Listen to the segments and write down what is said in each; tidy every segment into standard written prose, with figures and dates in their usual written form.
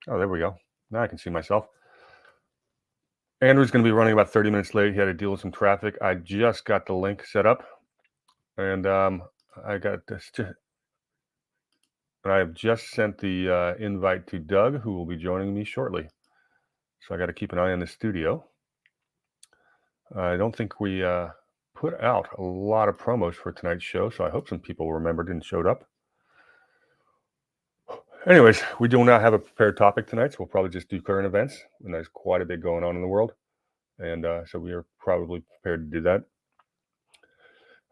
Oh, there we go. Now I can see myself. Andrew's going to be running about 30 minutes late. He had to deal with some traffic. I just got the link set up, and I got this. I have just sent the invite to Doug, who will be joining me shortly. So I got to keep an eye on the studio. I don't think we put out a lot of promos for tonight's show, so I hope some people remembered and showed up. Anyways, we do not have a prepared topic tonight, so we'll probably just do current events, and there's quite a bit going on in the world, and so we are probably prepared to do that.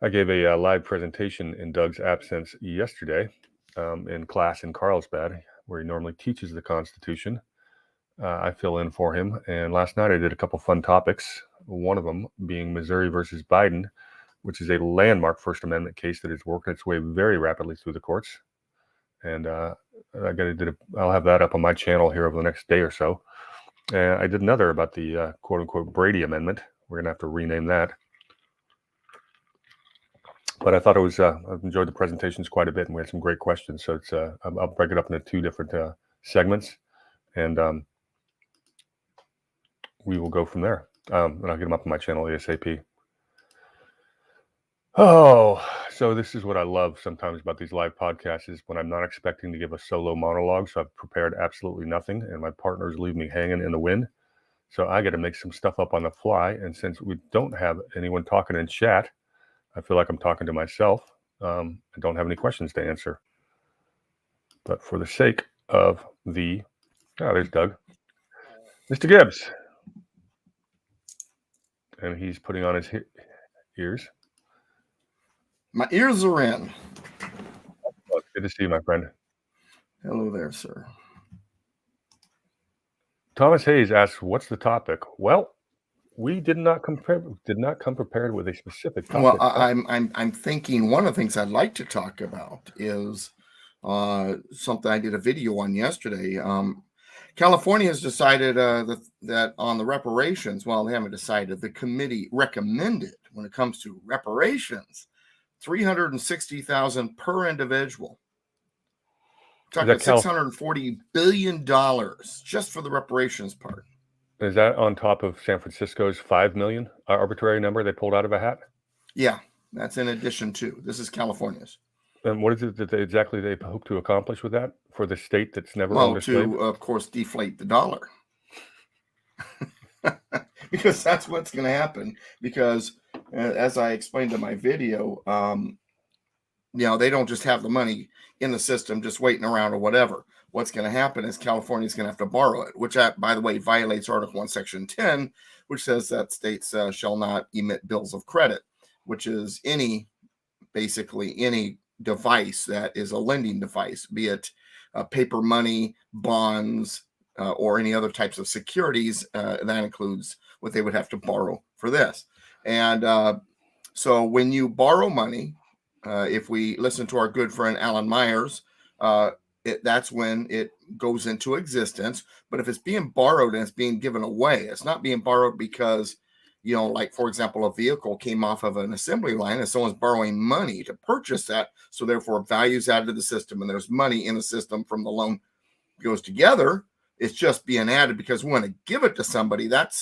I gave a live presentation in Doug's absence yesterday in class in Carlsbad, where he normally teaches the Constitution. I fill in for him, and last night I did a couple fun topics, one of them being Missouri versus Biden, which is a landmark First Amendment case that is working its way very rapidly through the courts. And I'll have that up on my channel here over the next day or so. I did another about the quote-unquote Brady Amendment. We're going to have to rename that. But I thought it was, I've enjoyed the presentations quite a bit, and we had some great questions. So it's I'll break it up into two different segments, and we will go from there. And I'll get them up on my channel ASAP. Oh, so this is what I love sometimes about these live podcasts is when I'm not expecting to give a solo monologue. So I've prepared absolutely nothing, and my partners leave me hanging in the wind. So I got to make some stuff up on the fly. And since we don't have anyone talking in chat, I feel like I'm talking to myself. I don't have any questions to answer. But for the sake of there's Doug. Mr. Gibbs. And he's putting on his ears. My ears are in. Oh, it's good to see you, my friend. Hello there, sir. Thomas Hayes asks, "What's the topic?" Well, we did not come prepared with a specific topic. Well, I'm thinking one of the things I'd like to talk about is something I did a video on yesterday. California has decided that on the reparations, well, they haven't decided. The committee recommended when it comes to reparations, $360,000 per individual. We're talking $640 billion just for the reparations part. Is that on top of San Francisco's $5 million arbitrary number they pulled out of a hat? Yeah, that's in addition to. This is California's. And what is it that they hope to accomplish with that for the state that's never owned a slave? To, of course, deflate the dollar. Because that's what's going to happen. Because as I explained in my video, they don't just have the money in the system just waiting around or whatever. What's going to happen is California is going to have to borrow it, which, by the way, violates Article 1, Section 10, which says that states shall not emit bills of credit, which is basically any device that is a lending device, be it paper money, bonds, or any other types of securities. That includes what they would have to borrow for this. And so when you borrow money, if we listen to our good friend Alan Myers, that's when it goes into existence. But if it's being borrowed and it's being given away, it's not being borrowed because, like, for example, a vehicle came off of an assembly line and someone's borrowing money to purchase that. So therefore, value's added to the system and there's money in the system from the loan goes together. It's just being added because we want to give it to somebody. That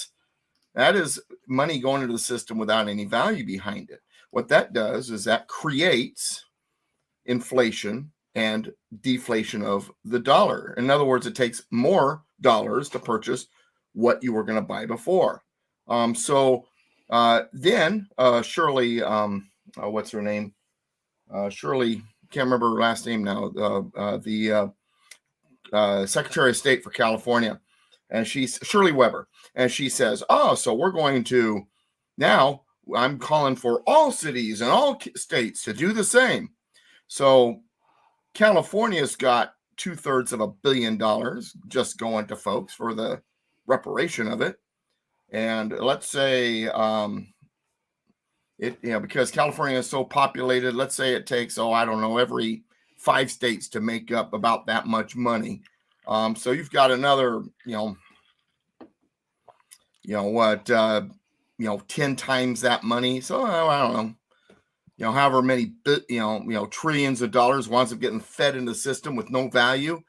is money going into the system without any value behind it. What that does is that creates inflation and deflation of the dollar. In other words, it takes more dollars to purchase what you were going to buy before. Then Shirley, what's her name? Shirley, can't remember her last name now. The Secretary of State for California, and she's Shirley Weber, and she says, so we're going to now. I'm calling for all cities and all states to do the same. So California's got 2/3 of $1 billion just going to folks for the reparation of it. And let's say because California is so populated, let's say it takes, every 5 states to make up about that much money. So you've got another, 10 times that money. So I don't know, however many, trillions of dollars winds up getting fed into the system with no value.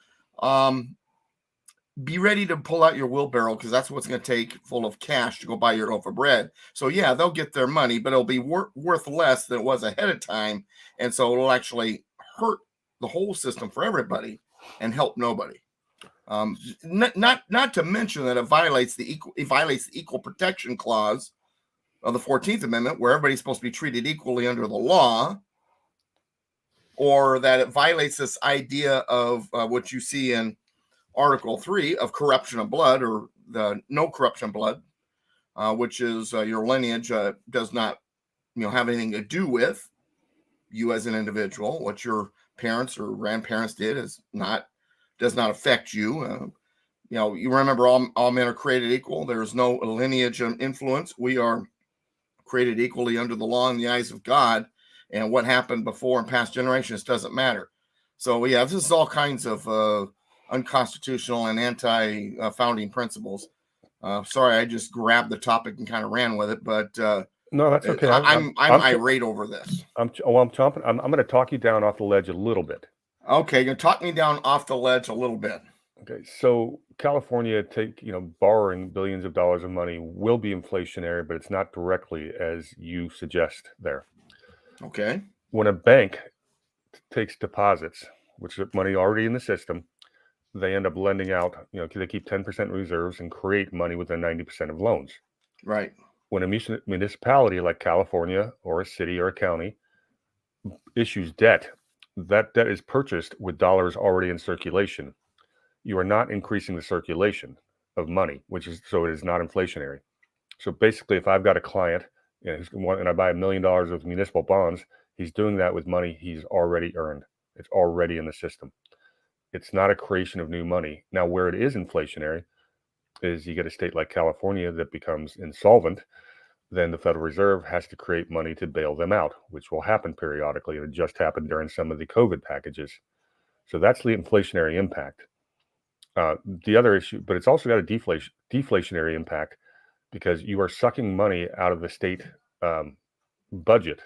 be ready to pull out your wheelbarrow, because that's what's going to take full of cash to go buy your loaf of bread. So yeah, they'll get their money, but it'll be worth less than it was ahead of time, and so it'll actually hurt the whole system for everybody and help nobody. Not to mention that it violates the equal protection clause of the 14th Amendment, where everybody's supposed to be treated equally under the law, or that it violates this idea of what you see in Article 3 of corruption of blood, or the no corruption of blood, which is your lineage does not have anything to do with you as an individual. What your parents or grandparents did does not affect you. You remember all men are created equal. There's no lineage and influence. We are created equally under the law in the eyes of God, and what happened before in past generations doesn't matter. So yeah, this is all kinds of unconstitutional and anti-founding principles. Sorry, I just grabbed the topic and kind of ran with it, but no, that's okay. I'm irate over this. I'm chomping. I'm going to talk you down off the ledge a little bit. Okay, you're talk me down off the ledge a little bit. Okay, so California borrowing billions of dollars of money will be inflationary, but it's not directly as you suggest there. Okay. When a bank takes deposits, which is money already in the system, they end up lending out, they keep 10% reserves and create money within 90% of loans. Right. When a municipality like California or a city or a county issues debt, that debt is purchased with dollars already in circulation. You are not increasing the circulation of money, so it is not inflationary. So basically, if I've got a client and I buy $1 million of municipal bonds, he's doing that with money he's already earned. It's already in the system. It's not a creation of new money. Now, where it is inflationary is you get a state like California that becomes insolvent, then the Federal Reserve has to create money to bail them out, which will happen periodically. It just happened during some of the COVID packages. So that's the inflationary impact. The other issue, but it's also got a deflationary impact, because you are sucking money out of the state budget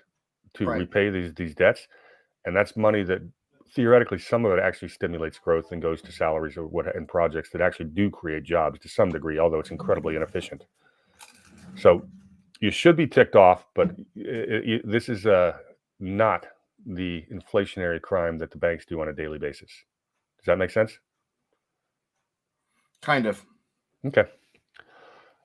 to repay these debts, and that's money that theoretically some of it actually stimulates growth and goes to salaries and projects that actually do create jobs to some degree, although it's incredibly inefficient. So you should be ticked off, but this is not the inflationary crime that the banks do on a daily basis. Does that make sense? Kind of. Okay.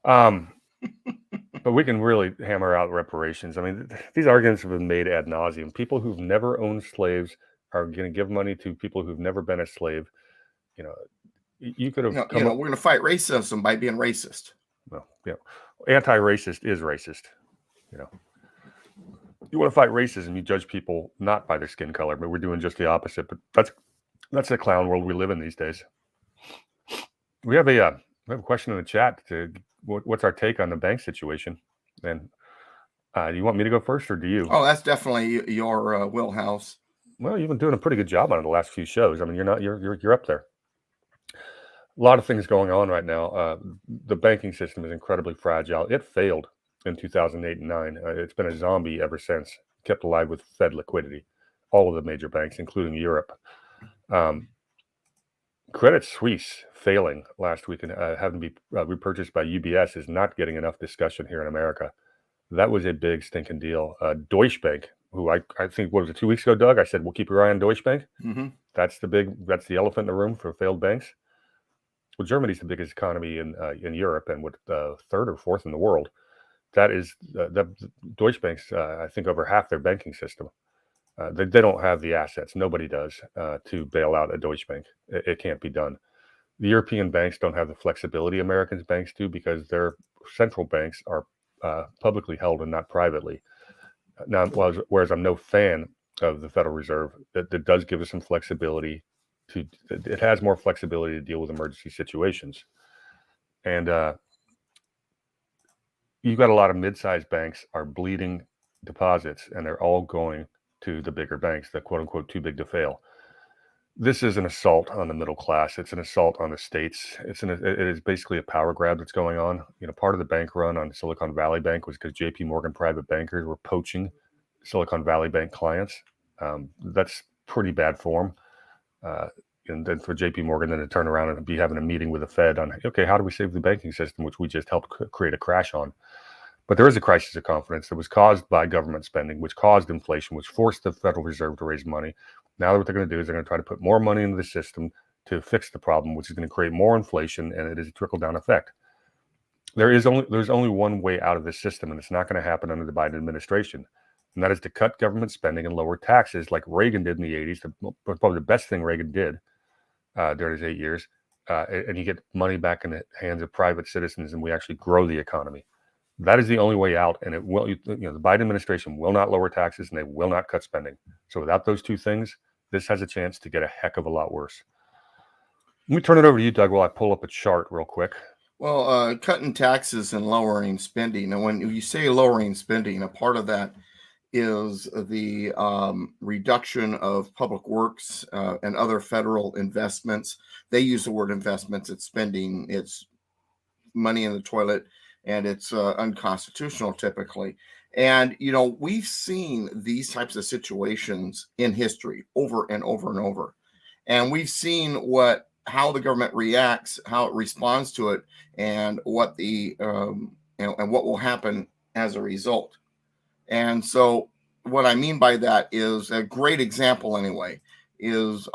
But we can really hammer out reparations. I mean, these arguments have been made ad nauseum. People who've never owned slaves are going to give money to people who've never been a slave. You could have we're going to fight racism by being racist. Well, anti-racist is racist. You want to fight racism, you judge people not by their skin color, but we're doing just the opposite. But that's the clown world we live in these days. We have a question in the chat. What's our take on the bank situation? And do you want me to go first, or do you? Oh, that's definitely your wheelhouse. Well, you've been doing a pretty good job on it the last few shows. I mean, you're up there. A lot of things going on right now. The banking system is incredibly fragile. It failed in 2008 and 9. It's been a zombie ever since, kept alive with Fed liquidity. All of the major banks, including Europe. Credit Suisse failing last week and having to be repurchased by UBS is not getting enough discussion here in America. That was a big stinking deal. Deutsche Bank, who I think, what was it, 2 weeks ago, Doug? I said, we'll keep your eye on Deutsche Bank. Mm-hmm. That's the elephant in the room for failed banks. Well, Germany's the biggest economy in Europe and third or fourth in the world. That is the Deutsche Bank's, I think, over half their banking system. They don't have the assets. Nobody does to bail out a Deutsche Bank. It can't be done. The European banks don't have the flexibility American banks do, because their central banks are publicly held and not privately. Now, whereas I'm no fan of the Federal Reserve, that does give us some flexibility. It has more flexibility to deal with emergency situations. And you've got a lot of mid-sized banks are bleeding deposits, and they're all going to the bigger banks, the quote-unquote too big to fail. This is an assault on the middle class. It's an assault on the states. It is basically a power grab that's going on. Part of the bank run on Silicon Valley Bank was because JP Morgan private bankers were poaching Silicon Valley Bank clients. That's pretty bad form. and then for JP Morgan then to turn around and be having a meeting with the Fed on, okay, how do we save the banking system, which we just helped create a crash on. But there is a crisis of confidence that was caused by government spending, which caused inflation, which forced the Federal Reserve to raise money. Now what they're going to do is they're going to try to put more money into the system to fix the problem, which is going to create more inflation, and it is a trickle-down effect. There's only one way out of this system, and it's not going to happen under the Biden administration, and that is to cut government spending and lower taxes like Reagan did in the 80s, probably the best thing Reagan did during his 8 years, and you get money back in the hands of private citizens, and we actually grow the economy. That is the only way out, and it will. The Biden administration will not lower taxes, and they will not cut spending. So without those two things, this has a chance to get a heck of a lot worse. Let me turn it over to you, Doug, while I pull up a chart real quick. Well, cutting taxes and lowering spending. And when you say lowering spending, a part of that is the reduction of public works and other federal investments. They use the word investments. It's spending. It's money in the toilet, and it's unconstitutional typically. And we've seen these types of situations in history over and over and over, and we've seen how the government reacts, how it responds to it, and what the and what will happen as a result. And so what I mean by that is a great example anyway is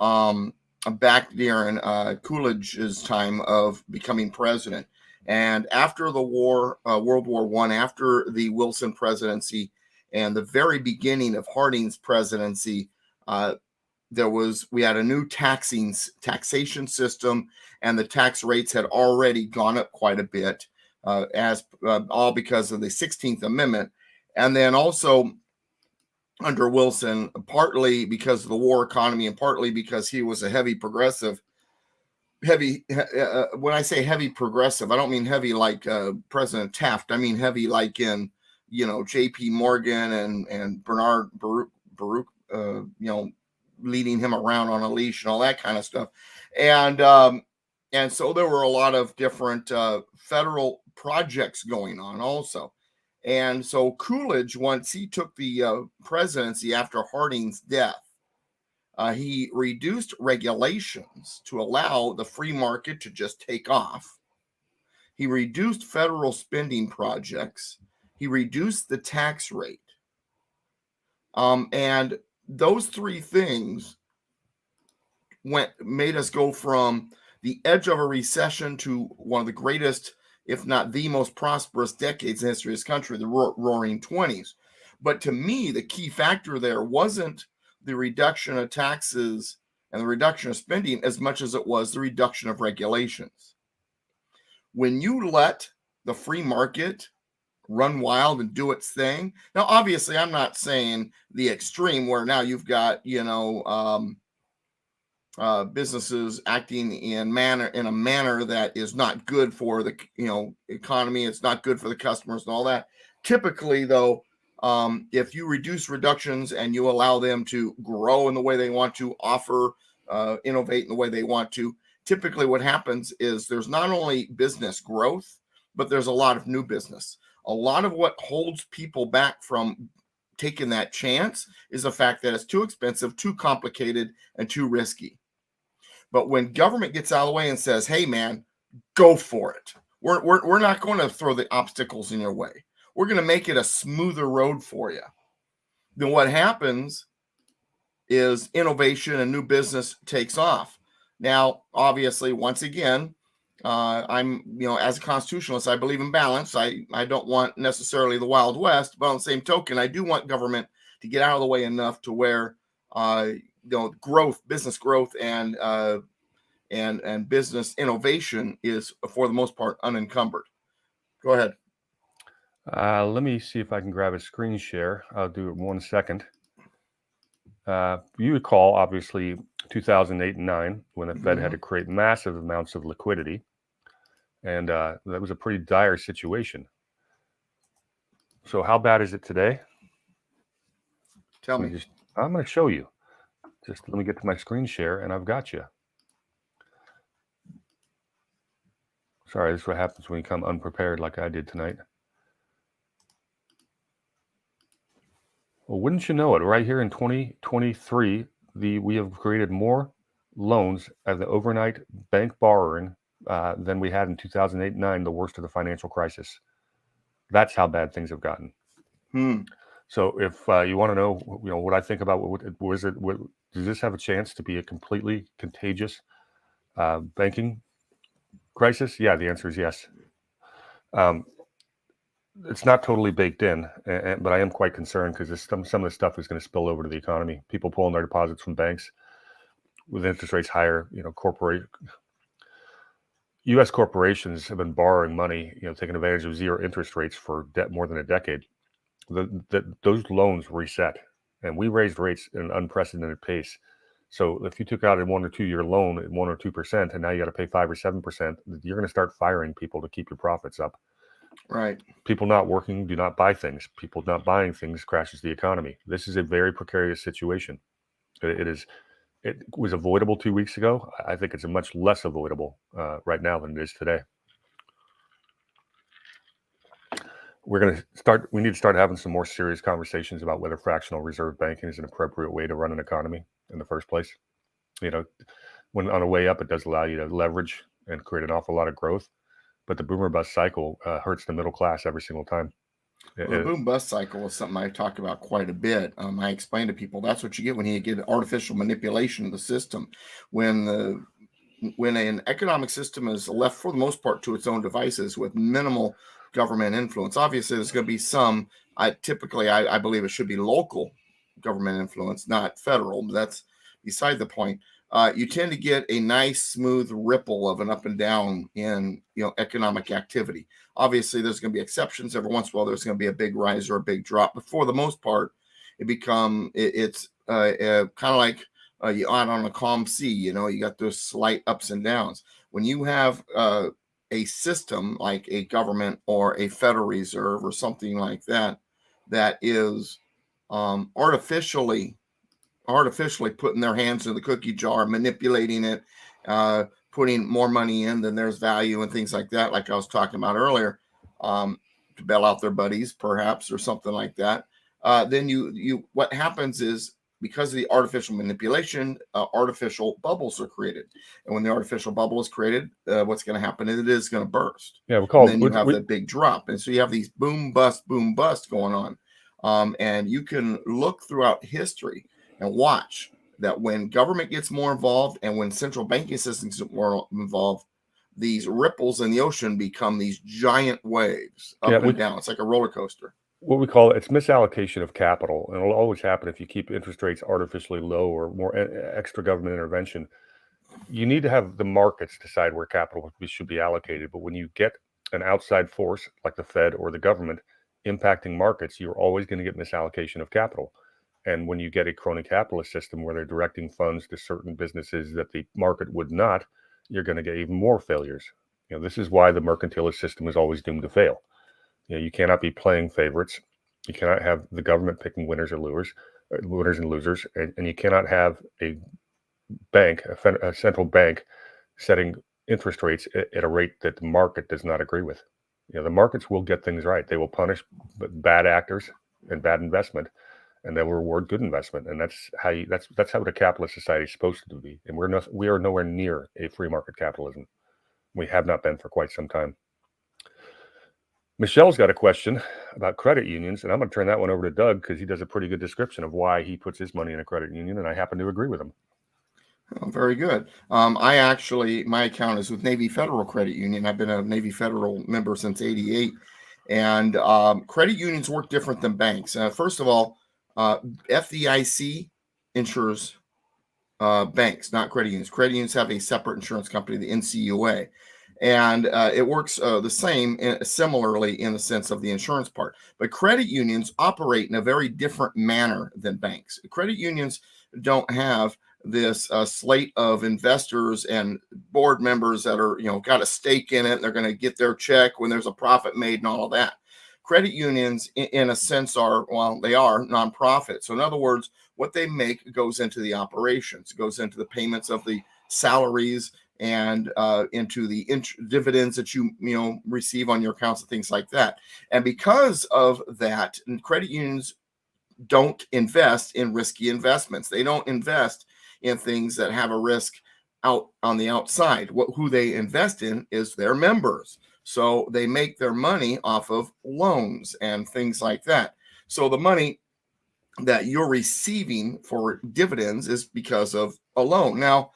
back during Coolidge's time of becoming president. And after the war, World War I, after the Wilson presidency and the very beginning of Harding's presidency, we had a new taxation system, and the tax rates had already gone up quite a bit, all because of the 16th Amendment. And then also under Wilson, partly because of the war economy and partly because he was a heavy progressive. When I say heavy progressive, I don't mean heavy like President Taft. I mean heavy like in, JP Morgan and Bernard Baruch, leading him around on a leash and all that kind of stuff. And so there were a lot of different federal projects going on also. And so Coolidge, once he took the presidency after Harding's death, he reduced regulations to allow the free market to just take off. He reduced federal spending projects. He reduced the tax rate. And those three things made us go from the edge of a recession to one of the greatest, if not the most prosperous decades in the history of this country, the Roaring 20s. But to me, the key factor there wasn't the reduction of taxes and the reduction of spending as much as it was the reduction of regulations. When you let the free market run wild and do its thing, now obviously I'm not saying the extreme where now you've got businesses acting in a manner that is not good for the economy. It's not good for the customers and all that. Typically, though, if you reduce reductions and you allow them to grow in the way they want to, innovate in the way they want to, typically what happens is there's not only business growth, but there's a lot of new business. A lot of what holds people back from taking that chance is the fact that it's too expensive, too complicated, and too risky. But when government gets out of the way and says, hey, man, go for it. We're not going to throw the obstacles in your way. We're going to make it a smoother road for you. Then what happens is innovation and new business takes off. Now, obviously, once again, I'm, as a constitutionalist, I believe in balance. I don't want necessarily the Wild West, but on the same token, I do want government to get out of the way enough to where, business growth and business innovation is, for the most part, unencumbered. Go ahead. Let me see if I can grab a screen share. I'll do it 1 second. You recall, obviously, 2008 and 9, when the Fed had to create massive amounts of liquidity. And that was a pretty dire situation. So how bad is it today? Tell me. I'm going to show you. Just let me get to my screen share, and I've got you. Sorry, this is what happens when you come unprepared like I did tonight. Well, wouldn't you know it, right here in 2023, we have created more loans as the overnight bank borrowing than we had in 2008-9, the worst of the financial crisis. That's how bad things have gotten. So if you want to know, what I think about does this have a chance to be a completely contagious banking crisis? Yeah, the answer is yes. It's not totally baked in, but I am quite concerned because some of the stuff is going to spill over to the economy. People pulling their deposits from banks with interest rates higher. U.S. corporations have been borrowing money, taking advantage of zero interest rates for more than a decade. Those loans reset, and we raised rates at an unprecedented pace. So if you took out a 1 or 2 year loan at 1 or 2%, and now you got to pay 5 or 7%, you're going to start firing people to keep your profits up. Right. People not working do not buy things. People not buying things crashes the economy. This is a very precarious situation. It was avoidable 2 weeks ago. I think it's a much less avoidable right now than it is today. We need to start having some more serious conversations about whether fractional reserve banking is an appropriate way to run an economy in the first place. When on the way up, it does allow you to leverage and create an awful lot of growth, but the boomer bust cycle hurts the middle class every single time. Well, the boom bust cycle is something I talk about quite a bit. I explain to people that's what you get when you get artificial manipulation of the system. When an economic system is left for the most part to its own devices with minimal government influence, obviously there's going to be some. I believe it should be local government influence, not federal. But that's beside the point. You tend to get a nice smooth ripple of an up and down in economic activity. Obviously, there's going to be exceptions. Every once in a while, there's going to be a big rise or a big drop. But for the most part, it's kind of like you out on a calm sea. You got those slight ups and downs. When you have a system like a government or a Federal Reserve or something like that is artificially putting their hands in the cookie jar, manipulating it, putting more money in than there's value and things like that, like I was talking about earlier, to bail out their buddies, perhaps, or something like that. Then what happens is, because of the artificial manipulation, artificial bubbles are created. And when the artificial bubble is created, what's going to happen is it is going to burst. Yeah, then you have the big drop. And so you have these boom, bust going on. And you can look throughout history and watch that when government gets more involved and when central banking systems get more involved, these ripples in the ocean become these giant waves up and down. It's like a roller coaster. What we call it's misallocation of capital, and it'll always happen if you keep interest rates artificially low or more extra government intervention. You need to have the markets decide where capital should be allocated. But when you get an outside force like the Fed or the government impacting markets, you're always going to get misallocation of capital. And when you get a crony capitalist system where they're directing funds to certain businesses that the market would not, you're going to get even more failures. This is why the mercantilist system is always doomed to fail. You cannot be playing favorites. You cannot have the government picking winners and losers, and you cannot have a bank, a central bank, setting interest rates at a rate that the market does not agree with. The markets will get things right. They will punish bad actors and bad investment, and they'll reward good investment. And that's how the capitalist society is supposed to be. And we are nowhere near a free market capitalism. We have not been for quite some time. Michelle's got a question about credit unions, and I'm going to turn that one over to Doug because he does a pretty good description of why he puts his money in a credit union, and I happen to agree with him. Oh, very good. My account is with Navy Federal Credit Union. I've been a Navy Federal member since '88, and credit unions work different than banks. First of all, FDIC insures banks, not credit unions. Credit unions have a separate insurance company, the NCUA. And it works the same, similarly in the sense of the insurance part. But credit unions operate in a very different manner than banks. Credit unions don't have this slate of investors and board members that are, got a stake in it. They're going to get their check when there's a profit made and all of that. Credit unions, in a sense, they are nonprofit. So in other words, what they make goes into the operations, it goes into the payments of the salaries and into the dividends that you receive on your accounts and things like that. And because of that, credit unions don't invest in risky investments. They don't invest in things that have a risk out on the outside. Who they invest in is their members. So they make their money off of loans and things like that. So the money that you're receiving for dividends is because of a loan. Now,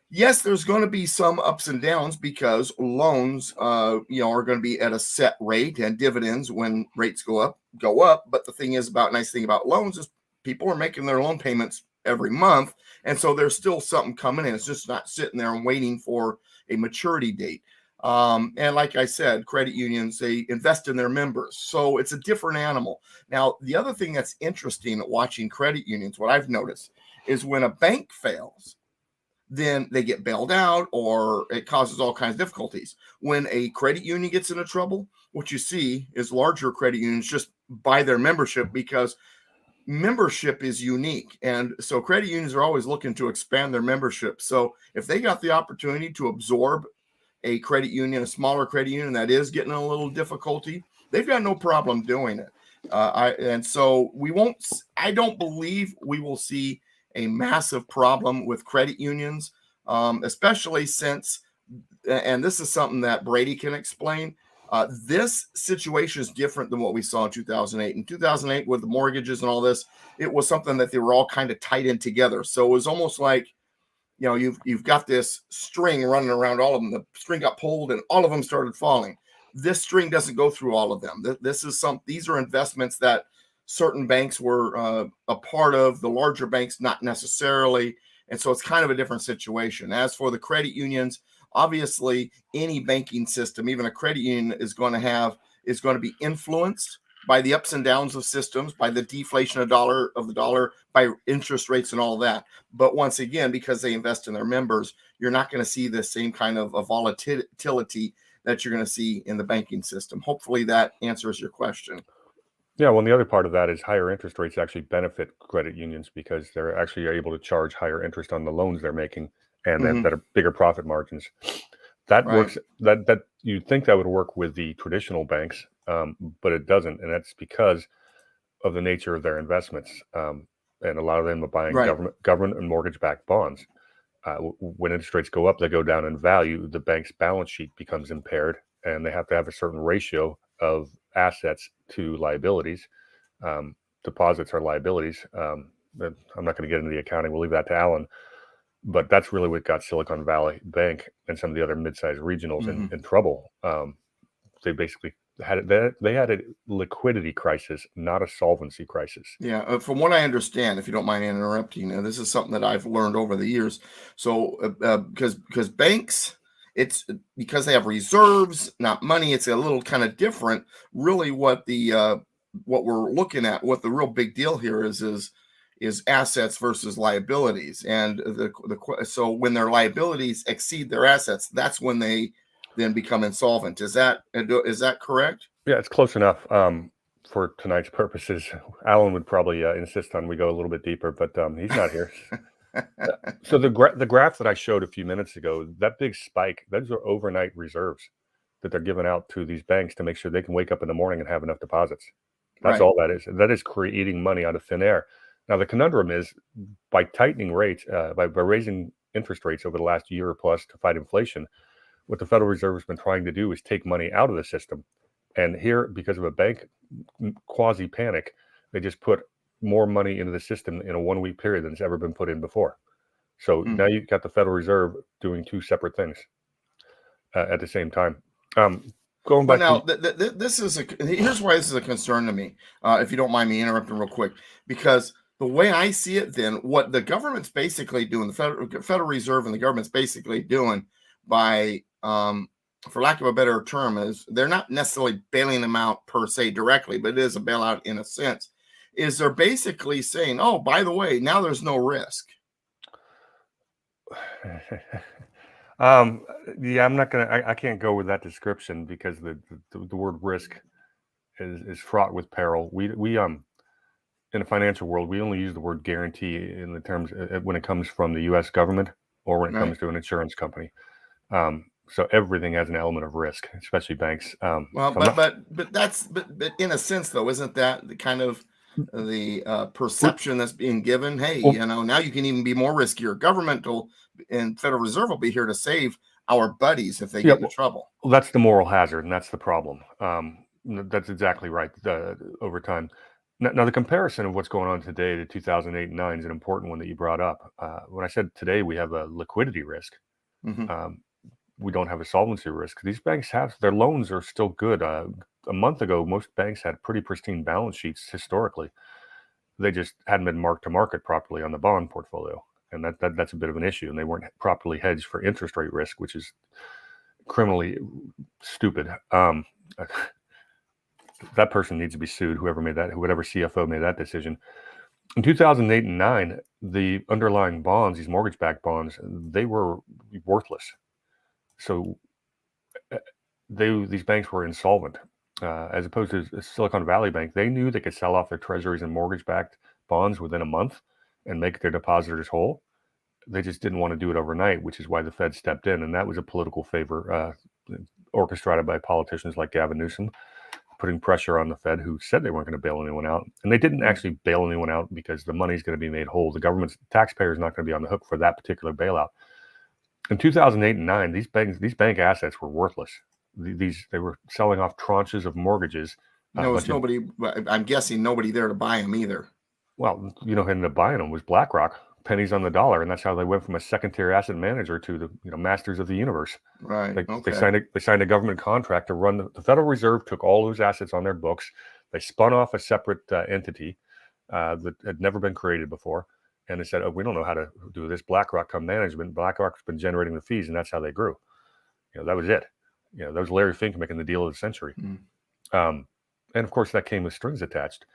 yes, there's going to be some ups and downs because loans, are going to be at a set rate, and dividends, when rates go up, go up. But the thing is, nice thing about loans is people are making their loan payments every month, and so there's still something coming in. It's just not sitting there and waiting for a maturity date. And like I said, credit unions, they invest in their members. So it's a different animal. Now, the other thing that's interesting watching credit unions, what I've noticed, is when a bank fails, then they get bailed out or it causes all kinds of difficulties. When a credit union gets into trouble, what you see is larger credit unions just buy their membership, because membership is unique. And so credit unions are always looking to expand their membership. So if they got the opportunity to absorb a credit union, a smaller credit union that is getting a little difficulty, they've got no problem doing it. I don't believe we will see a massive problem with credit unions, especially since, and this is something that Brady can explain, this situation is different than what we saw in 2008. In 2008, with the mortgages and all this, it was something that they were all kind of tied in together. So it was almost like, you've got this string running around all of them. The string got pulled and all of them started falling. This string doesn't go through all of them. These are investments that certain banks were a part of, the larger banks not necessarily. And so it's kind of a different situation. As for the credit unions, obviously any banking system, even a credit union, is going to be influenced by the ups and downs of systems, by the deflation of the dollar, by interest rates and all that. But once again, because they invest in their members, you're not going to see the same kind of volatility that you're going to see in the banking system. Hopefully that answers your question. Yeah, well, and the other part of that is higher interest rates actually benefit credit unions because they're actually able to charge higher interest on the loans they're making, and they have better, bigger profit margins. That works. That you'd think that would work with the traditional banks, but it doesn't, and that's because of the nature of their investments. And a lot of them are buying government and mortgage-backed bonds. When interest rates go up, they go down in value. The bank's balance sheet becomes impaired, and they have to have a certain ratio of assets to liabilities. Deposits are liabilities. I'm not going to get into the accounting. We'll leave that to Alan. But that's really what got Silicon Valley Bank and some of the other mid-sized regionals in trouble. They basically had a liquidity crisis, not a solvency crisis. Yeah, from what I understand, if you don't mind interrupting, this is something that I've learned over the years. So, because banks, it's because they have reserves, not money. It's a little kind of different. Really, what we're looking at, what the real big deal here is assets versus liabilities. And so when their liabilities exceed their assets, that's when they then become insolvent. Is that correct? Yeah, it's close enough. For tonight's purposes, Alan would probably insist on we go a little bit deeper, but he's not here. So the graph that I showed a few minutes ago, that big spike, those are overnight reserves that they're giving out to these banks to make sure they can wake up in the morning and have enough deposits. That's all that is. That is creating money out of thin air. Now, the conundrum is by tightening rates, by raising interest rates over the last year or plus to fight inflation, what the Federal Reserve has been trying to do is take money out of the system. And here, because of a bank quasi panic, they just put more money into the system in a 1 week period than has ever been put in before. So now you've got the Federal Reserve doing two separate things at the same time. Going back now, here's why this is a concern to me. If you don't mind me interrupting real quick, because the way I see it, then what the government's basically doing, the Federal Reserve and the government's basically doing by, for lack of a better term, is they're not necessarily bailing them out per se directly, but it is a bailout in a sense, is they're basically saying, oh, by the way, now there's no risk. Yeah, I can't go with that description because the word risk is fraught with peril. We in the financial world, we only use the word guarantee in the terms when it comes from the U.S. government or when it comes to an insurance company. So everything has an element of risk, especially banks. But in a sense, though, isn't that the kind of perception that's being given. Hey, now you can even be more riskier. Governmental and Federal Reserve will be here to save our buddies if they get into trouble. Well, that's the moral hazard, and that's the problem. That's exactly right. Over time. Now, the comparison of what's going on today to 2008 and 9 is an important one that you brought up. When I said today we have a liquidity risk, we don't have a solvency risk. These banks their loans are still good. A month ago, most banks had pretty pristine balance sheets historically. They just hadn't been marked to market properly on the bond portfolio, and that's a bit of an issue. And they weren't properly hedged for interest rate risk, which is criminally stupid. That person needs to be sued, whatever CFO made that decision. In 2008 and 9, the underlying bonds, these mortgage-backed bonds, they were worthless. So these banks were insolvent. As opposed to Silicon Valley Bank, they knew they could sell off their treasuries and mortgage-backed bonds within a month and make their depositors whole. They just didn't want to do it overnight, which is why the Fed stepped in, and that was a political favor orchestrated by politicians like Gavin Newsom, putting pressure on the Fed, who said they weren't going to bail anyone out. And they didn't actually bail anyone out because the money's going to be made whole. The taxpayer is not going to be on the hook for that particular bailout. In 2008 and 9, these bank assets were worthless. They were selling off tranches of mortgages. I'm guessing nobody there to buy them either. Well, who ended up buying them was BlackRock, pennies on the dollar, and that's how they went from a second-tier asset manager to the masters of the universe. Right. They signed a government contract to run the Federal Reserve. Took all those assets on their books. They spun off a separate entity that had never been created before, and they said, "Oh, we don't know how to do this. BlackRock come management. BlackRock's been generating the fees, and that's how they grew." That was it. That was Larry Fink making the deal of the century. And of course, that came with strings attached.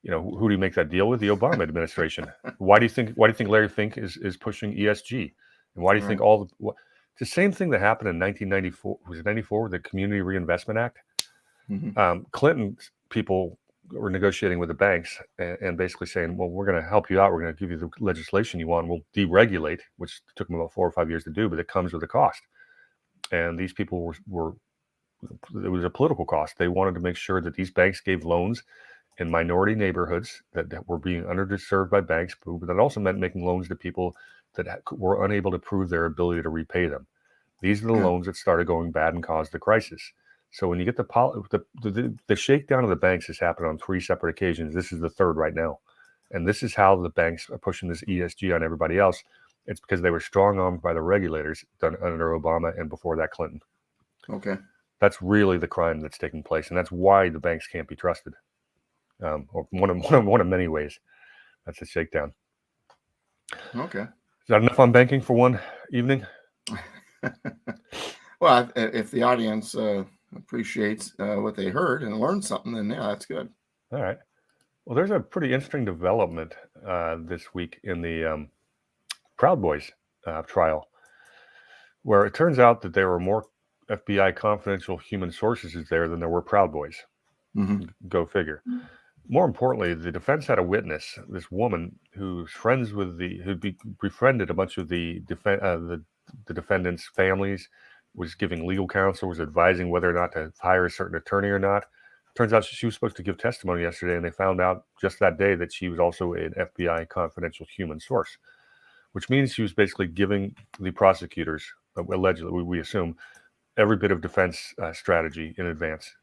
Who do you make that deal with? The Obama administration. Why do you think Larry Fink is pushing ESG? And why do you think it's the same thing that happened in 1994? Was it 94? The Community Reinvestment Act. Clinton people were negotiating with the banks and basically saying, well, we're going to help you out. We're going to give you the legislation you want. We'll deregulate, which took them about 4 or 5 years to do, but it comes with a cost. And these people it was a political cost. They wanted to make sure that these banks gave loans in minority neighborhoods that were being underserved by banks, but that also meant making loans to people that were unable to prove their ability to repay them. These are the loans that started going bad and caused the crisis. So when you get the shakedown of the banks has happened on 3 separate occasions. This is the third right now. And this is how the banks are pushing this ESG on everybody else. It's because they were strong-armed by the regulators done under Obama and before that Clinton. Okay. That's really the crime that's taking place, and that's why the banks can't be trusted. Or one of many ways. That's a shakedown. Okay. Is that enough on banking for one evening? Well, if the audience appreciates what they heard and learned something, then yeah, that's good. All right. Well, there's a pretty interesting development this week in the Proud Boys trial, where it turns out that there were more FBI confidential human sources there than there were Proud Boys. Go figure. More importantly, the defense had a witness, this woman who's friends with who'd befriended a bunch of the defendants' families, was giving legal counsel, was advising whether or not to hire a certain attorney or not. Turns out she was supposed to give testimony yesterday, and they found out just that day that she was also an FBI confidential human source, which means she was basically giving the prosecutors, allegedly, we assume, every bit of defense strategy in advance.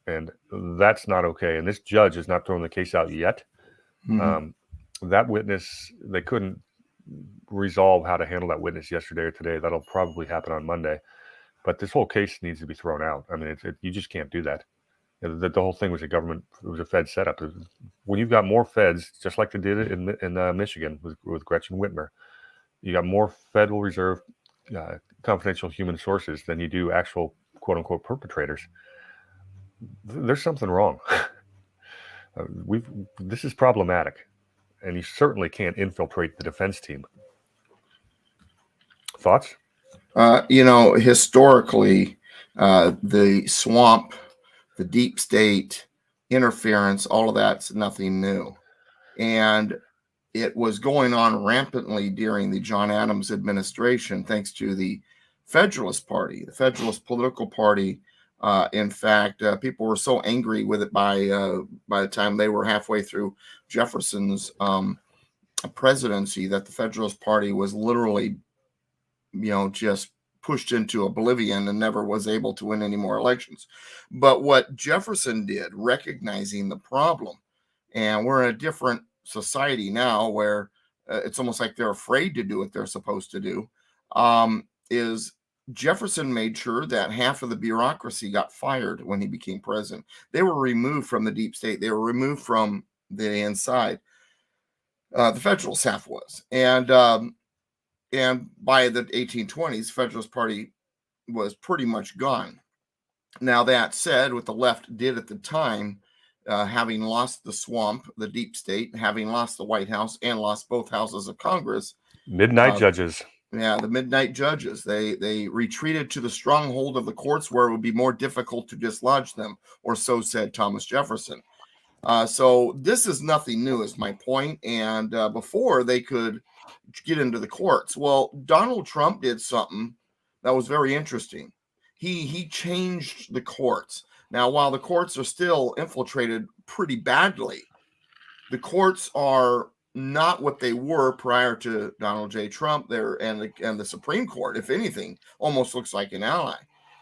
And that's not okay. And this judge has not thrown the case out yet. That witness, they couldn't resolve how to handle that witness yesterday or today. That'll probably happen on Monday. But this whole case needs to be thrown out. I mean, you just can't do that. The whole thing was it was a Fed setup. When you've got more Feds, just like they did in Michigan with Gretchen Whitmer, you got more Federal Reserve confidential human sources than you do actual quote unquote perpetrators. There's something wrong. This is problematic, and you certainly can't infiltrate the defense team. Thoughts? Historically, the swamp, the deep state, interference, all of that's nothing new. And it was going on rampantly during the John Adams administration, thanks to the Federalist Party. The Federalist political party In fact, people were so angry with it by the time they were halfway through Jefferson's presidency that the Federalist Party was literally, just pushed into oblivion and never was able to win any more elections. But what Jefferson did, recognizing the problem, and we're in a different society now where it's almost like they're afraid to do what they're supposed to do, is Jefferson made sure that half of the bureaucracy got fired when he became president. They were removed from the deep state. They were removed from the inside. The Federalist half was, and by the 1820s, Federalist Party was pretty much gone. Now, that said, what the left did at the time, having lost the swamp, the deep state, having lost the White House and lost both houses of Congress, Midnight judges. Yeah, the midnight judges. They retreated to the stronghold of the courts where it would be more difficult to dislodge them, or so said Thomas Jefferson. So this is nothing new, is my point. And before they could get into the courts, well, Donald Trump did something that was very interesting. He changed the courts. Now, while the courts are still infiltrated pretty badly, the courts are not what they were prior to Donald J. Trump there, and the Supreme Court, if anything, almost looks like an ally.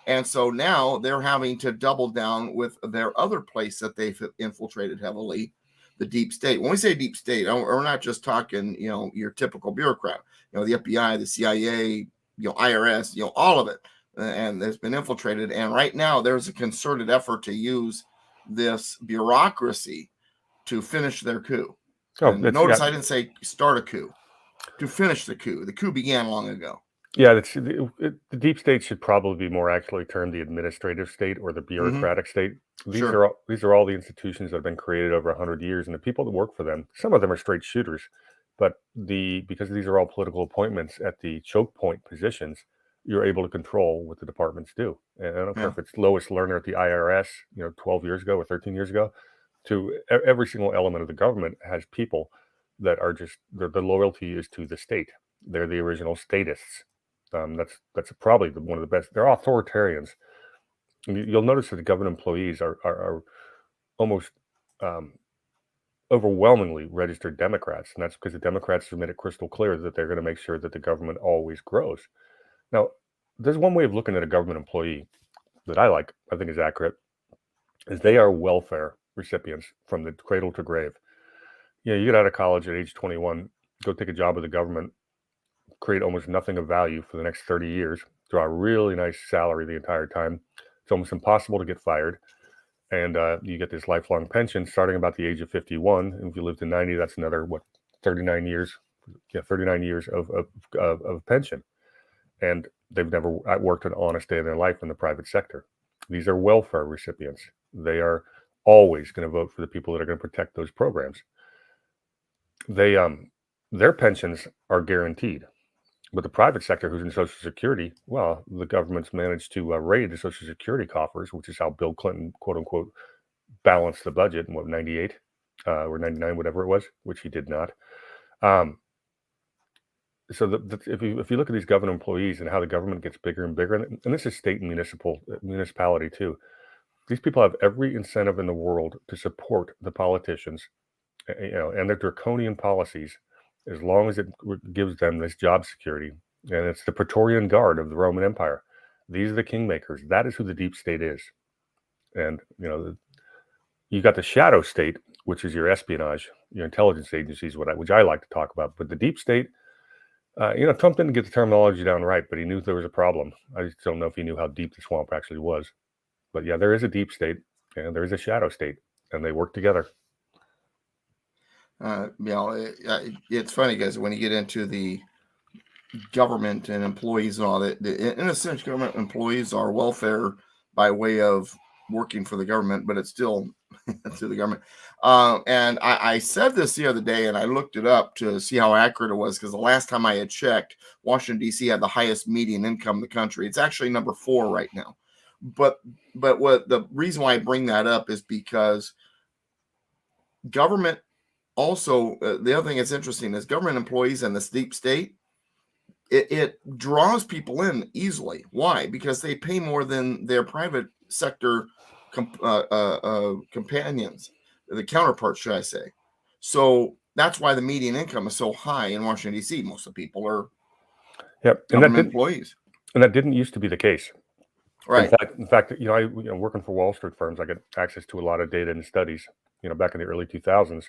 And so now they're having to double down with their other place that they've infiltrated heavily, the deep state. When we say deep state, we're not just talking, your typical bureaucrat, the FBI, the CIA, IRS, all of it. And it's been infiltrated. And right now there's a concerted effort to use this bureaucracy to finish their coup. Notice I didn't say start a coup, to finish the coup. The coup began long ago. Yeah, the deep state should probably be more accurately termed the administrative state or the bureaucratic state. These are all the institutions that have been created over 100 years, and the people that work for them, some of them are straight shooters, but because these are all political appointments at the choke point positions, you're able to control what the departments do. And I don't care if it's Lois Lerner at the IRS, 12 years ago or 13 years ago, to every single element of the government has people that are just the loyalty is to the state. They're the original statists. That's probably one of the best. They're authoritarians. You'll notice that the government employees are almost overwhelmingly registered Democrats, and that's because the Democrats have made it crystal clear that they're going to make sure that the government always grows. Now, there's one way of looking at a government employee that I think is accurate, is they are welfare recipients from the cradle to grave. You get out of college at age 21, go take a job with the government, create almost nothing of value for the next 30 years, draw a really nice salary the entire time. It's almost impossible to get fired. And you get this lifelong pension starting about the age of 51. And if you live to 90, that's another, 39 years? Yeah, 39 years of pension. And they've never worked an honest day in their life in the private sector. These are welfare recipients. They are always going to vote for the people that are going to protect those programs. Their pensions are guaranteed. But the private sector, who's in Social Security, well, the government's managed to raid the Social Security coffers, which is how Bill Clinton, quote unquote, balanced the budget in 98 or 99, whatever it was, which he did not. So if you look at these government employees and how the government gets bigger and bigger, and this is state and municipality too, these people have every incentive in the world to support the politicians, and their draconian policies, as long as it gives them this job security. And it's the Praetorian Guard of the Roman Empire. These are the kingmakers. That is who the deep state is. And, you got the shadow state, which is your espionage, your intelligence agencies, which I like to talk about. But the deep state, Trump didn't get the terminology down right, but he knew there was a problem. I just don't know if he knew how deep the swamp actually was. But yeah, there is a deep state and there is a shadow state, and they work together. It's funny, guys, when you get into the government and employees and all that, in a sense, government employees are welfare by way of working for the government, but it's still to the government. And I said this the other day, and I looked it up to see how accurate it was, because the last time I had checked, Washington, D.C. had the highest median income in the country. It's actually number 4 right now. But what the reason why I bring that up is because government also, the other thing that's interesting is government employees in this deep state, it draws people in easily. Why? Because they pay more than their private sector companions, the counterparts, should I say. So that's why the median income is so high in Washington, D.C. Most of the people are government employees. And that didn't used to be the case. Right. In fact, working for Wall Street firms, I get access to a lot of data and studies. Back in the early 2000s,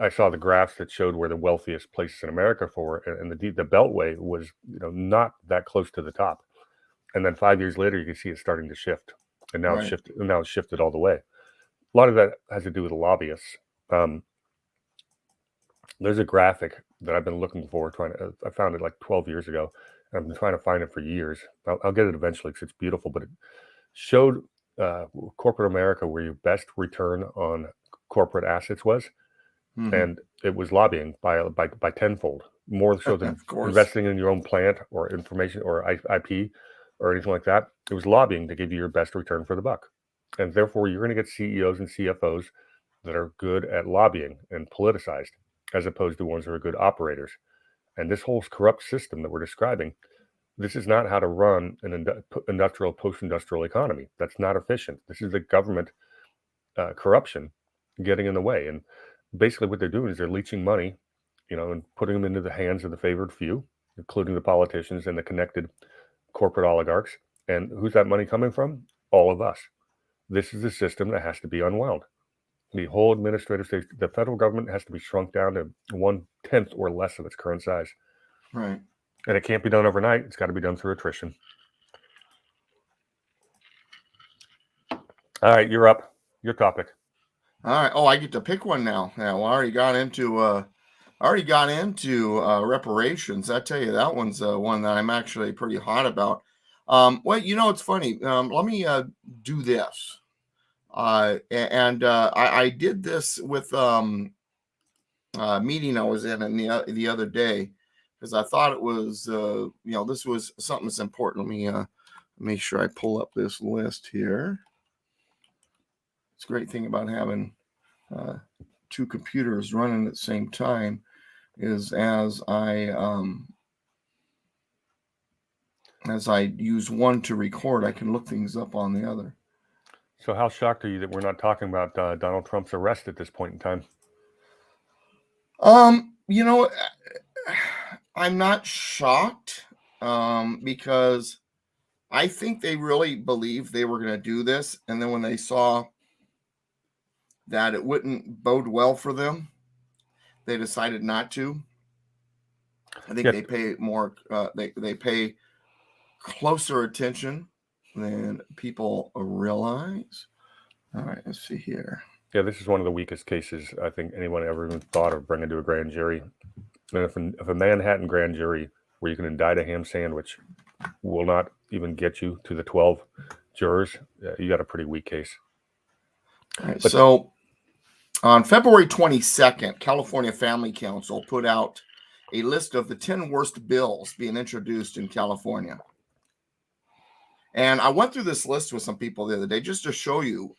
I saw the graphs that showed where the wealthiest places in America were, and the Beltway was, not that close to the top. And then 5 years later, you can see it starting to shift, and now it's shifted all the way. A lot of that has to do with the lobbyists. There's a graphic that I've been looking for. I found it like 12 years ago. And I've been trying to find it for years. I'll get it eventually because it's beautiful. But it showed corporate America where your best return on corporate assets was, and it was lobbying by tenfold, more so than investing in your own plant or information or IP or anything like that. It was lobbying to give you your best return for the buck, and therefore you're going to get CEOs and CFOs that are good at lobbying and politicized, as opposed to ones that are good operators. And this whole corrupt system that we're describing, this is not how to run an industrial, post-industrial economy. That's not efficient. This is the government corruption getting in the way. And basically what they're doing is they're leeching money, and putting them into the hands of the favored few, including the politicians and the connected corporate oligarchs. And who's that money coming from? All of us. This is a system that has to be unwound. The whole administrative state, the federal government has to be shrunk down to 1/10 or less of its current size. Right. And it can't be done overnight. It's got to be done through attrition. All right, you're up. Your topic. All right. Oh, I get to pick one now. Yeah, well, I already got into reparations. I tell you, that one's one that I'm actually pretty hot about. Well, it's funny. Let me do this. I did this with a meeting I was in the other day, because I thought it was this was something that's important. Let me make sure I pull up this list here. It's a great thing about having two computers running at the same time is as I use one to record, I can look things up on the other. So how shocked are you that we're not talking about Donald Trump's arrest at this point in time? I'm not shocked because I think they really believed they were going to do this. And then when they saw that it wouldn't bode well for them, they decided not to. I think they pay more, they pay closer attention than people realize. All right, let's see here. Yeah, this is one of the weakest cases I think anyone ever even thought of bringing to a grand jury. And if a Manhattan grand jury where you can indict a ham sandwich will not even get you to the 12 jurors, you got a pretty weak case. All right, so on February 22nd, California Family Council put out a list of the 10 worst bills being introduced in California. And I went through this list with some people the other day just to show you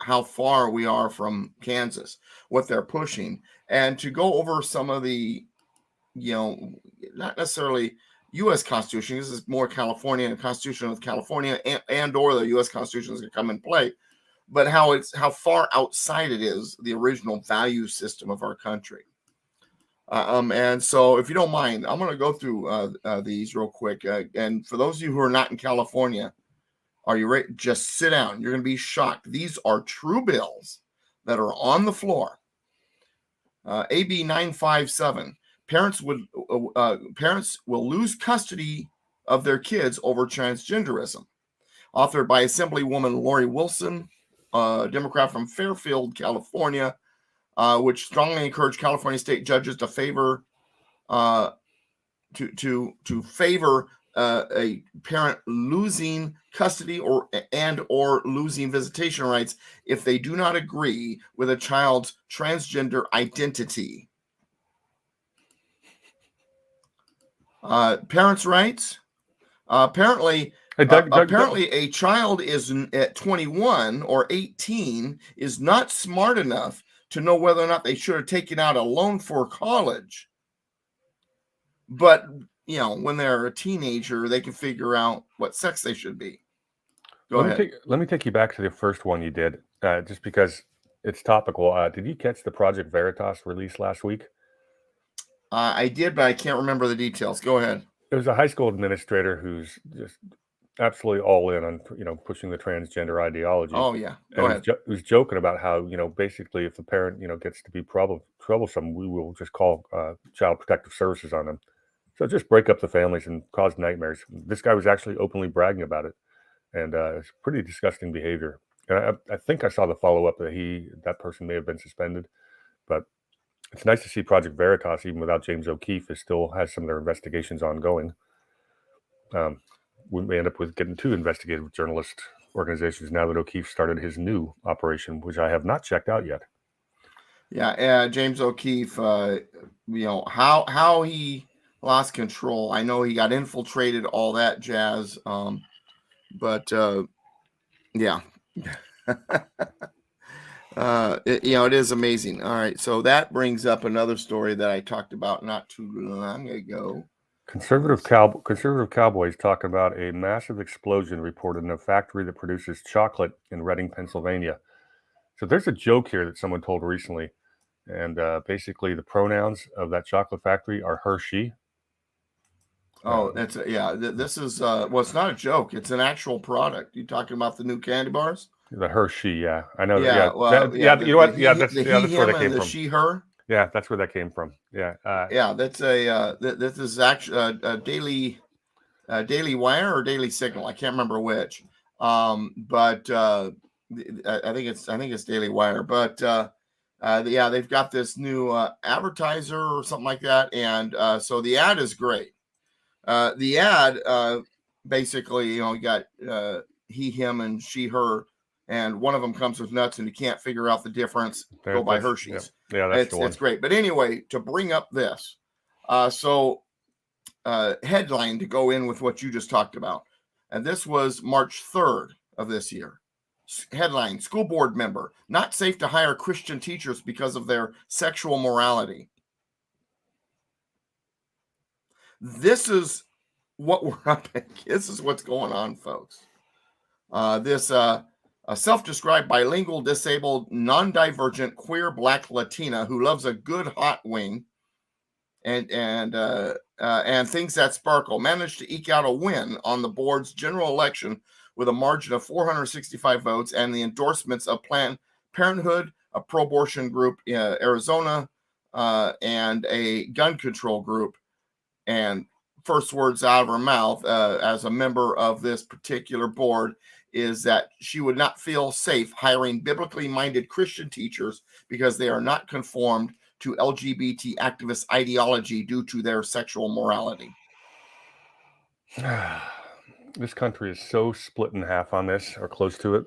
how far we are from Kansas, what they're pushing, and to go over some of the, not necessarily U.S. Constitution. This is more California and Constitution of California and or the U.S. Constitution is going to come in play, but how far outside it is the original value system of our country. And so, if you don't mind, I'm going to go through these real quick. And for those of you who are not in California, are you ready? Just sit down. You're going to be shocked. These are true bills that are on the floor. AB 957. Parents will lose custody of their kids over transgenderism. Authored by Assemblywoman Lori Wilson, Democrat from Fairfield, California, which strongly encouraged California state judges to favor to favor a parent losing custody or losing visitation rights if they do not agree with a child's transgender identity. Parents' rights. Apparently, a child is at 21 or 18 is not smart enough to know whether or not they should have taken out a loan for college. But when they're a teenager, they can figure out what sex they should be. Go ahead. Let me take you back to the first one you did, just because it's topical. Did you catch the Project Veritas release last week? I did, but I can't remember the details. Go ahead. It was a high school administrator who's just absolutely all in on pushing the transgender ideology, Oh yeah, and go ahead. was joking about how basically if the parent gets to be troublesome, we will just call child protective services on them. So just break up the families and cause nightmares. This guy was actually openly bragging about it, and it's pretty disgusting behavior. And I think I saw the follow up that that person may have been suspended, but it's nice to see Project Veritas, even without James O'Keefe, is still has some of their investigations ongoing. We may end up with getting 2 investigative journalist organizations now that O'Keefe started his new operation, which I have not checked out yet. Yeah, James O'Keefe, how he lost control. I know he got infiltrated, all that jazz. But yeah. It is amazing. All right, so that brings up another story that I talked about not too long ago. Conservative cowboys talk about a massive explosion reported in a factory that produces chocolate in Reading, Pennsylvania. So there's a joke here that someone told recently, and basically the pronouns of that chocolate factory are Hershey. Oh, this is well, it's not a joke. It's an actual product. You talking about the new candy bars? The Hershey, yeah, I know that. Yeah, Yeah, well, yeah. you know what? Yeah, that's The he, that's where him, that and came the from. she, her. Yeah, that's where that came from. Yeah, Yeah. That's this is actually a Daily Wire or Daily Signal. I can't remember which. But I think it's Daily Wire. But yeah, they've got this new advertiser or something like that, and so the ad is great. The ad basically, you got he, him, and she, her, and one of them comes with nuts, and you can't figure out the difference. Go by Hershey's. Yeah, that's the one. It's great. But anyway, to bring up this, headline to go in with what you just talked about, and this was March 3rd of this year. Headline: School board member not safe to hire Christian teachers because of their sexual morality. This is what we're up against. This is what's going on, folks. This a self-described bilingual, disabled, non-divergent, queer Black Latina who loves a good hot wing and things that sparkle managed to eke out a win on the board's general election with a margin of 465 votes and the endorsements of Planned Parenthood, a pro-abortion group in Arizona, and a gun control group. And first words out of her mouth as a member of this particular board is that she would not feel safe hiring biblically minded Christian teachers because they are not conformed to LGBT activist ideology due to their sexual morality. This country is so split in half on this, or close to it.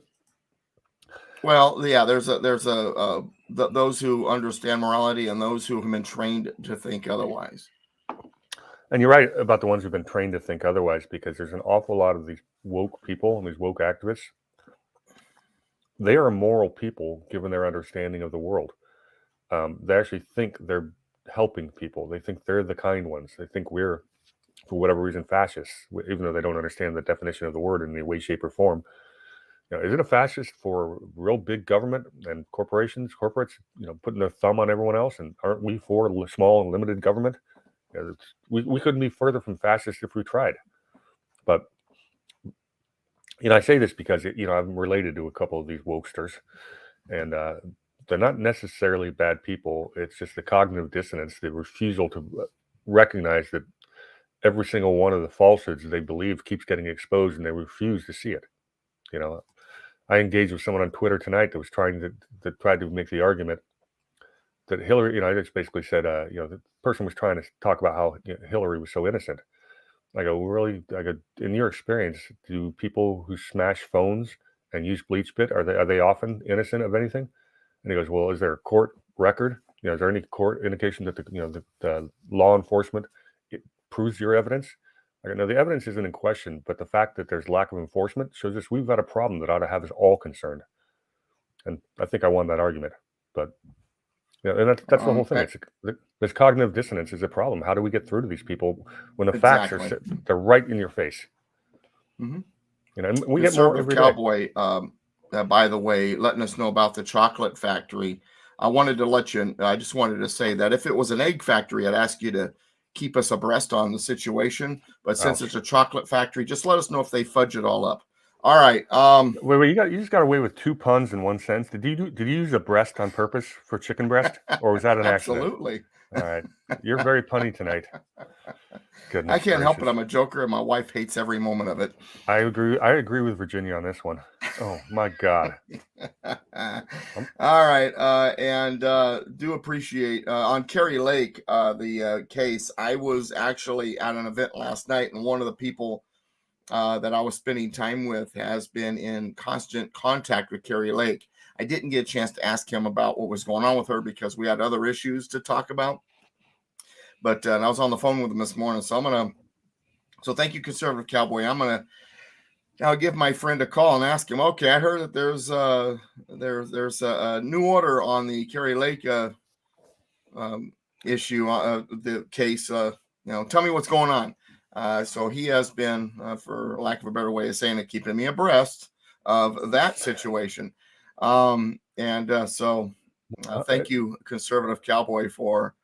Well, yeah, there's those who understand morality and those who have been trained to think otherwise. And you're right about the ones who've been trained to think otherwise, because there's an awful lot of these woke people and these woke activists. They are moral people given their understanding of the world. They actually think they're helping people. They think they're the kind ones. They think we're, for whatever reason, fascists, even though they don't understand the definition of the word in any way, shape, or form. Is it a fascist for real big government and corporates, putting their thumb on everyone else? And aren't we for small and limited government? We couldn't be further from fascist if we tried. But I say this because I'm related to a couple of these wokesters, and they're not necessarily bad people. It's just the cognitive dissonance, the refusal to recognize that every single one of the falsehoods they believe keeps getting exposed, and they refuse to see it. I engaged with someone on Twitter tonight that was trying to make the argument that Hillary, I just basically said, the person was trying to talk about how Hillary was so innocent. I go, really? I go, in your experience, do people who smash phones and use bleach bit, are they often innocent of anything? And he goes, well, is there a court record? Is there any court indication that the law enforcement proves your evidence? I go, no, the evidence isn't in question, but the fact that there's lack of enforcement shows us we've got a problem that ought to have us all concerned. And I think I won that argument, but Yeah, and that's the whole thing. I- It's this cognitive dissonance is a problem. How do we get through to these people when the facts exactly. they're right in your face? Mhm. You know, and we get more Conservative every day. Cowboy, by the way, letting us know about the chocolate factory. I just wanted to say that if it was an egg factory, I'd ask you to keep us abreast on the situation. But since it's Ouch. a chocolate factory, just let us know if they fudge it all up. All right. Wait, you just got away with 2 puns in one sentence. Did you use a breast on purpose for chicken breast, or was that an accident? Absolutely. All right, you're very punny tonight. Goodness I can't help it. gracious. I'm a joker, and my wife hates every moment of it. I agree with Virginia on this one. Oh my God. All right, and do appreciate on Kerry Lake the case. I was actually at an event last night, and one of the people that I was spending time with has been in constant contact with Kerry Lake. I didn't get a chance to ask him about what was going on with her because we had other issues to talk about. But I was on the phone with him this morning, so thank you, Conservative Cowboy. I'm gonna I'll give my friend a call and ask him. Okay, I heard that there's a new order on the Kerry Lake issue, the case. Tell me what's going on. So he has been, for lack of a better way of saying it, keeping me abreast of that situation. So thank you, Conservative Cowboy, for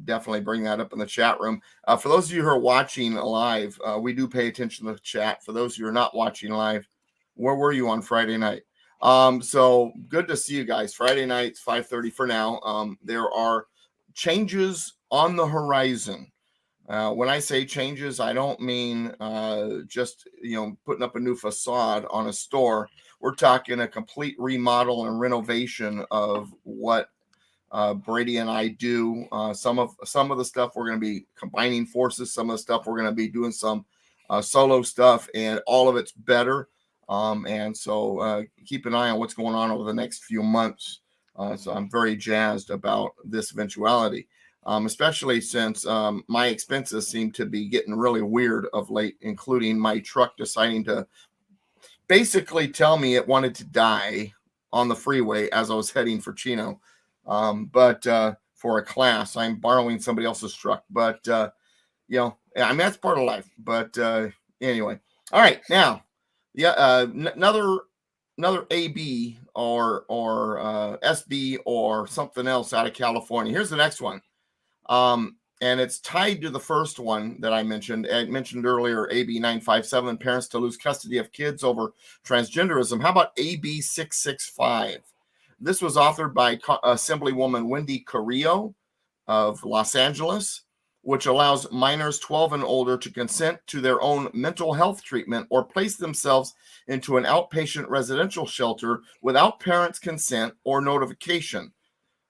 definitely bring that up in the chat room. For those of you who are watching live, we do pay attention to the chat. For those of you who are not watching live, where were you on Friday night? So good to see you guys. Friday night, 5:30 for now. There are changes on the horizon. When I say changes, I don't mean just putting up a new facade on a store. We're talking a complete remodel and renovation of what Brady and I do. Some of the stuff we're going to be combining forces. Some of the stuff we're going to be doing some solo stuff, and all of it's better. So keep an eye on what's going on over the next few months. So I'm very jazzed about this eventuality, especially since my expenses seem to be getting really weird of late, including my truck deciding to basically tell me it wanted to die on the freeway as I was heading for Chino. But for a class, I'm borrowing somebody else's truck. But I mean, that's part of life. But anyway, all right, now, another AB or SB or something else out of California. Here's the next one. And it's tied to the first one that I mentioned. I mentioned earlier, AB 957, parents to lose custody of kids over transgenderism. How about AB 665? This was authored by Assemblywoman Wendy Carrillo of Los Angeles, which allows minors 12 and older to consent to their own mental health treatment or place themselves into an outpatient residential shelter without parents' consent or notification.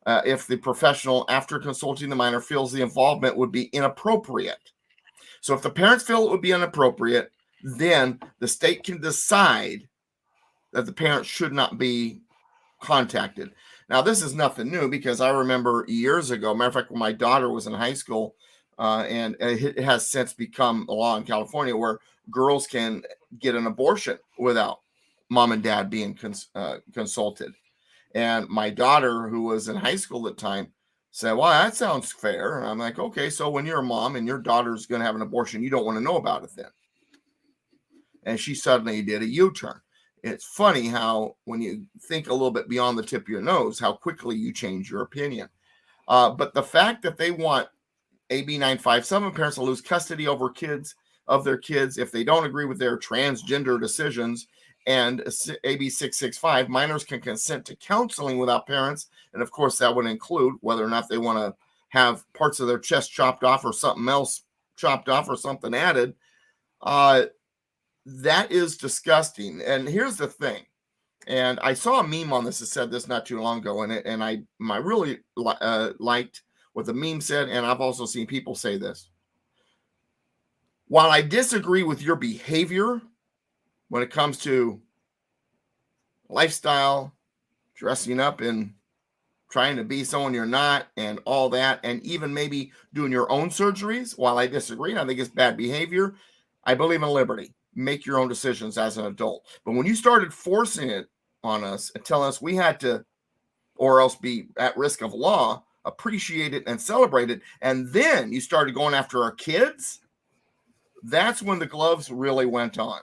If the professional, after consulting the minor, feels the involvement would be inappropriate. So if the parents feel it would be inappropriate, then the state can decide that the parent should not be contacted. Now, this is nothing new because I remember years ago, matter of fact, when my daughter was in high school, and it has since become a law in California where girls can get an abortion without mom and dad being consulted. And my daughter, who was in high school at the time, said, well, that sounds fair. And I'm like, okay, so when you're a mom and your daughter's going to have an abortion, you don't want to know about it then. And she suddenly did a U-turn. It's funny how when you think a little bit beyond the tip of your nose, how quickly you change your opinion. But the fact that they want AB 957 parents to lose custody over their kids if they don't agree with their transgender decisions, and AB 665, minors can consent to counseling without parents. And of course, that would include whether or not they want to have parts of their chest chopped off or something else chopped off or something added. That is disgusting. And here's the thing. And I saw a meme on this that said this not too long ago, and I really liked what the meme said, and I've also seen people say this. While I disagree with your behavior when it comes to lifestyle, dressing up and trying to be someone you're not, and all that, and even maybe doing your own surgeries, while I disagree, and I think it's bad behavior, I believe in liberty. Make your own decisions as an adult. But when you started forcing it on us and telling us we had to or else be at risk of law, appreciate it and celebrate it. And then you started going after our kids. That's when the gloves really went on.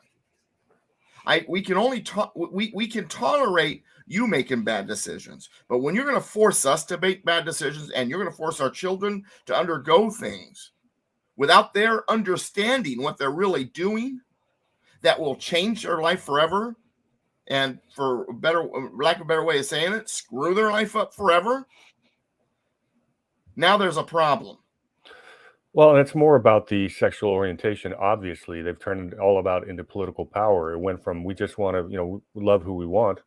We can only we can tolerate you making bad decisions, but when you're going to force us to make bad decisions and you're going to force our children to undergo things without their understanding what they're really doing, that will change their life forever, and for better lack of a better way of saying it, screw their life up forever. Now there's a problem. Well, it's more about the sexual orientation. Obviously, they've turned it all about into political power. It went from we just want to, love who we want,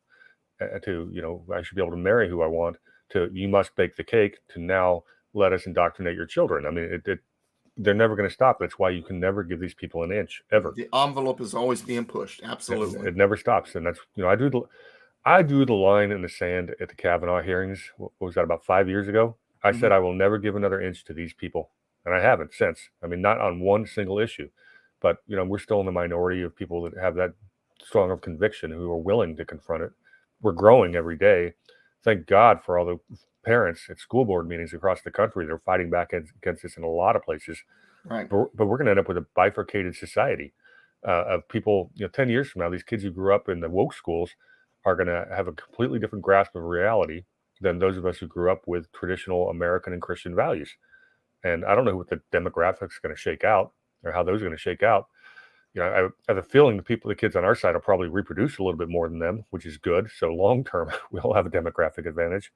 to, I should be able to marry who I want, to you must bake the cake, to now let us indoctrinate your children. I mean, they're never going to stop. That's why you can never give these people an inch ever. The envelope is always being pushed. Absolutely. It never stops. And that's, I drew the line in the sand at the Kavanaugh hearings. What was that, about 5 years ago? I said, I will never give another inch to these people. And I haven't since. I mean, not on one single issue, but we're still in the minority of people that have that strong of conviction who are willing to confront it. We're growing every day. Thank God for all the parents at school board meetings across the country. They're fighting back against this in a lot of places. Right. But we're going to end up with a bifurcated society of people. 10 years from now, these kids who grew up in the woke schools are going to have a completely different grasp of reality than those of us who grew up with traditional American and Christian values. And I don't know what the demographics are going to shake out or how those are going to shake out. I have a feeling the kids on our side will probably reproduce a little bit more than them, which is good. So long term, we'll have a demographic advantage.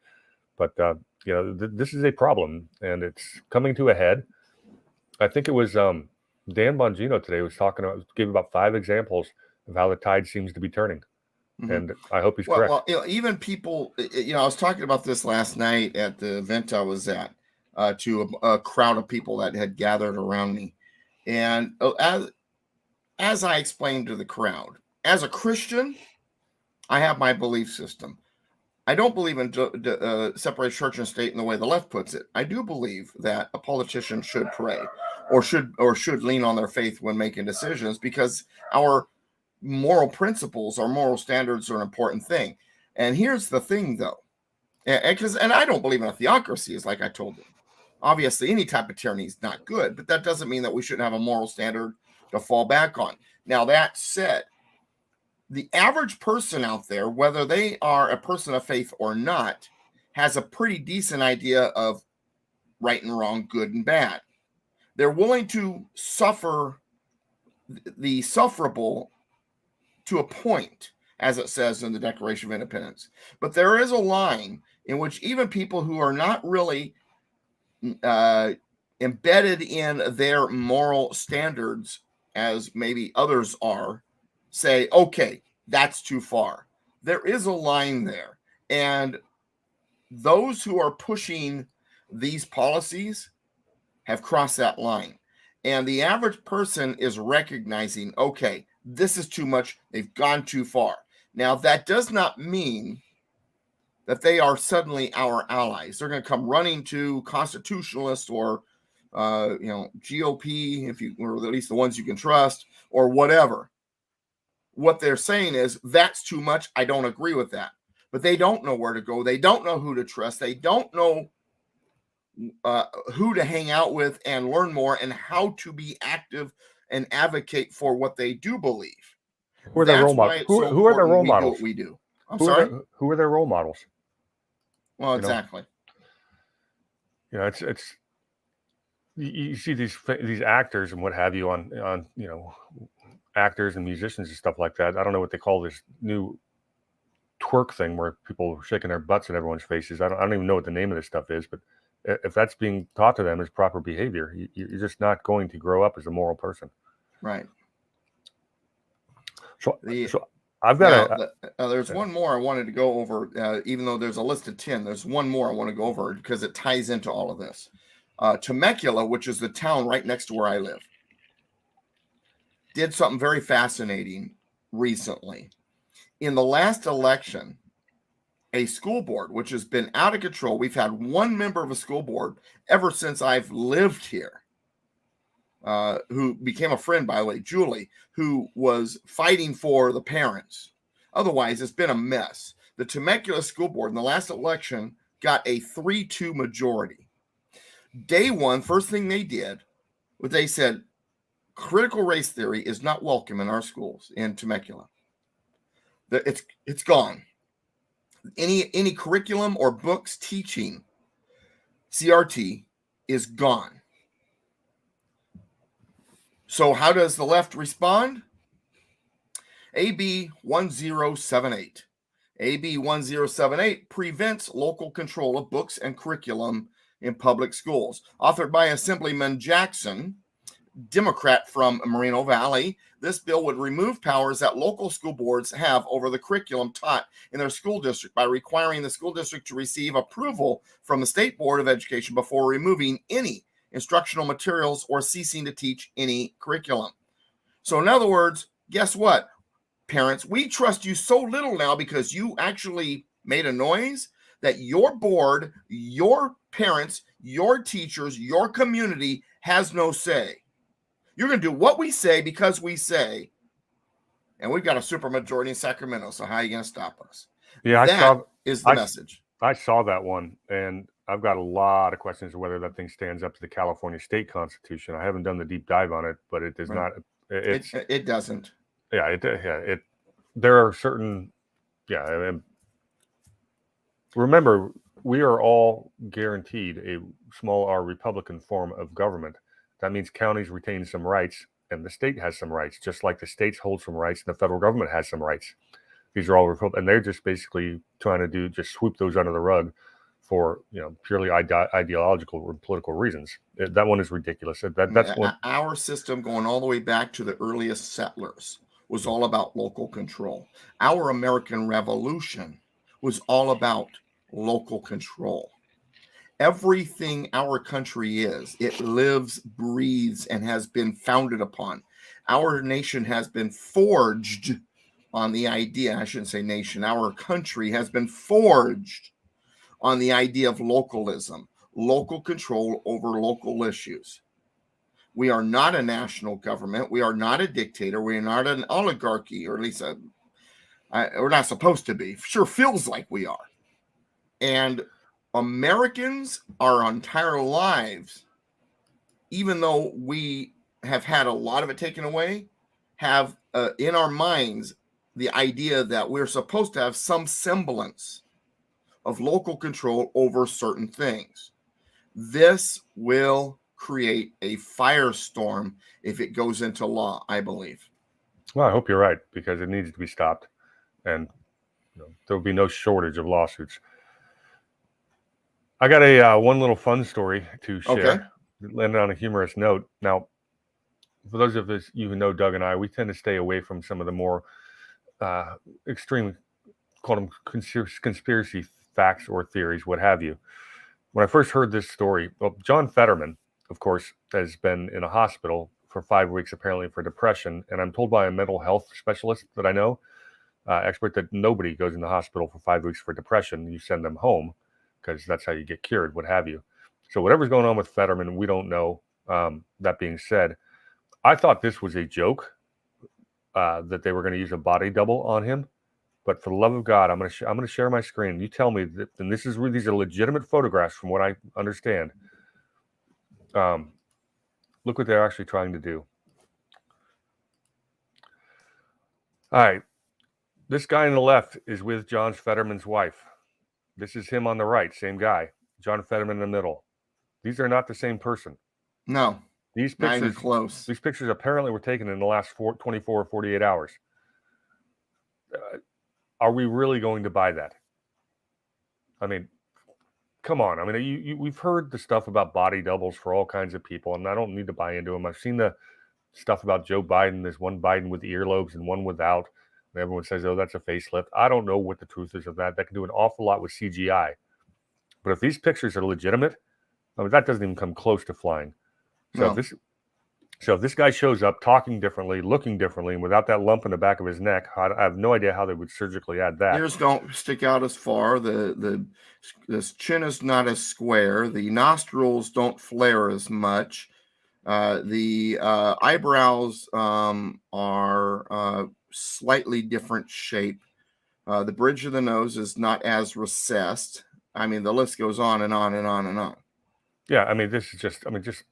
But this is a problem, and it's coming to a head. I think it was Dan Bongino today gave about 5 examples of how the tide seems to be turning. And I hope he's correct. Well, even people, I was talking about this last night at the event I was at. To a crowd of people that had gathered around me. And as I explained to the crowd, as a Christian, I have my belief system. I don't believe in separate church and state in the way the left puts it. I do believe that a politician should pray or should lean on their faith when making decisions, because our moral principles, our moral standards are an important thing. And here's the thing, though, and I don't believe in a theocracy, is like I told them. Obviously, any type of tyranny is not good, but that doesn't mean that we shouldn't have a moral standard to fall back on. Now, that said, the average person out there, whether they are a person of faith or not, has a pretty decent idea of right and wrong, good and bad. They're willing to suffer the sufferable to a point, as it says in the Declaration of Independence. But there is a line in which even people who are not really embedded in their moral standards, as maybe others are, say, okay, that's too far. There is a line there. And those who are pushing these policies have crossed that line. And the average person is recognizing, okay, this is too much. They've gone too far. Now, that does not mean that they are suddenly our allies. They're going to come running to constitutionalists or, GOP, or at least the ones you can trust, or whatever. What they're saying is, that's too much. I don't agree with that. But they don't know where to go. They don't know who to trust. They don't know who to hang out with and learn more, and how to be active and advocate for what they do believe. Who are their role models? Who are their role models? What we do. Who are their role models? Well, exactly. It's you see these actors and what have you on actors and musicians and stuff like that. I don't know what they call this new twerk thing where people are shaking their butts in everyone's faces. I don't even know what the name of this stuff is, but if that's being taught to them as proper behavior, you're just not going to grow up as a moral person. Right. So I've got there's one more I wanted to go over, even though there's a list of 10. There's one more I want to go over because it ties into all of this. Temecula, which is the town right next to where I live, did something very fascinating recently. In the last election, a school board, which has been out of control, we've had one member of a school board ever since I've lived here, who became a friend, by the way, Julie, who was fighting for the parents. Otherwise, it's been a mess. The Temecula School Board in the last election got a 3-2 majority. Day one, first thing they did was they said, critical race theory is not welcome in our schools in Temecula. It's gone. Any curriculum or books teaching CRT is gone. So how does the left respond? AB 1078. AB 1078 prevents local control of books and curriculum in public schools. Authored by Assemblyman Jackson, Democrat from Moreno Valley, this bill would remove powers that local school boards have over the curriculum taught in their school district by requiring the school district to receive approval from the State Board of Education before removing any instructional materials or ceasing to teach any curriculum. So in other words, guess what, parents? We trust you so little now because you actually made a noise that your board, your parents, your teachers, your community has no say. You're going to do what we say because we say, and we've got a supermajority in Sacramento, so how are you going to stop us? Yeah, that is the message. I saw that one, and I've got a lot of questions of whether that thing stands up to the California state constitution. I haven't done the deep dive on it, but it does not. It doesn't. Yeah, there are certain. Yeah, remember, we are all guaranteed a small r Republican form of government. That means counties retain some rights, and the state has some rights, just like the states hold some rights, and the federal government has some rights. These are all Republican, and they're just basically trying to just sweep those under the rug for purely ideological or political reasons. That one is ridiculous. That's our system, going all the way back to the earliest settlers, was all about local control. Our American Revolution was all about local control. Everything our country is, it lives, breathes, and has been founded upon. Our nation has been forged on the idea, I shouldn't say nation, our country has been forged on the idea of localism, local control over local issues. We are not a national government. We are not a dictator. We are not an oligarchy, or at least we're not supposed to be. Sure feels like we are. And Americans, our entire lives, even though we have had a lot of it taken away, have in our minds the idea that we're supposed to have some semblance of local control over certain things. This will create a firestorm if it goes into law, I believe. Well, I hope you're right, because it needs to be stopped, and there will be no shortage of lawsuits. I got a one little fun story to share. Okay. Landed on a humorous note. Now, for those of us you who know Doug and I, we tend to stay away from some of the more extreme, call them conspiracy facts or theories, what have you. When I first heard this story, well, John Fetterman, of course, has been in a hospital for 5 weeks, apparently for depression. And I'm told by a mental health specialist that I know, expert, that nobody goes in the hospital for 5 weeks for depression. You send them home, because that's how you get cured, what have you. So whatever's going on with Fetterman, we don't know. That being said, I thought this was a joke, that they were going to use a body double on him. But for the love of God, I'm going to share my screen. You tell me that, and these are legitimate photographs from what I understand. Look what they're actually trying to do. All right. This guy on the left is with John Fetterman's wife. This is him on the right, same guy. John Fetterman in the middle. These are not the same person. No. These pictures, not even close. These pictures apparently were taken in the last 24 or 48 hours. Are we really going to buy that? I mean, come on. I mean, we've heard the stuff about body doubles for all kinds of people, and I don't need to buy into them. I've seen the stuff about Joe Biden. There's one Biden with earlobes and one without. And everyone says, oh, that's a facelift. I don't know what the truth is of that. That can do an awful lot with CGI. But if these pictures are legitimate, I mean, that doesn't even come close to flying. So No. if this guy shows up talking differently, looking differently, and without that lump in the back of his neck, I have no idea how they would surgically add that. Ears don't stick out as far. The chin is not as square. The nostrils don't flare as much. The eyebrows are slightly different shape. The bridge of the nose is not as recessed. I mean, the list goes on and on and on and on. Yeah, I mean, this is just. I mean, just.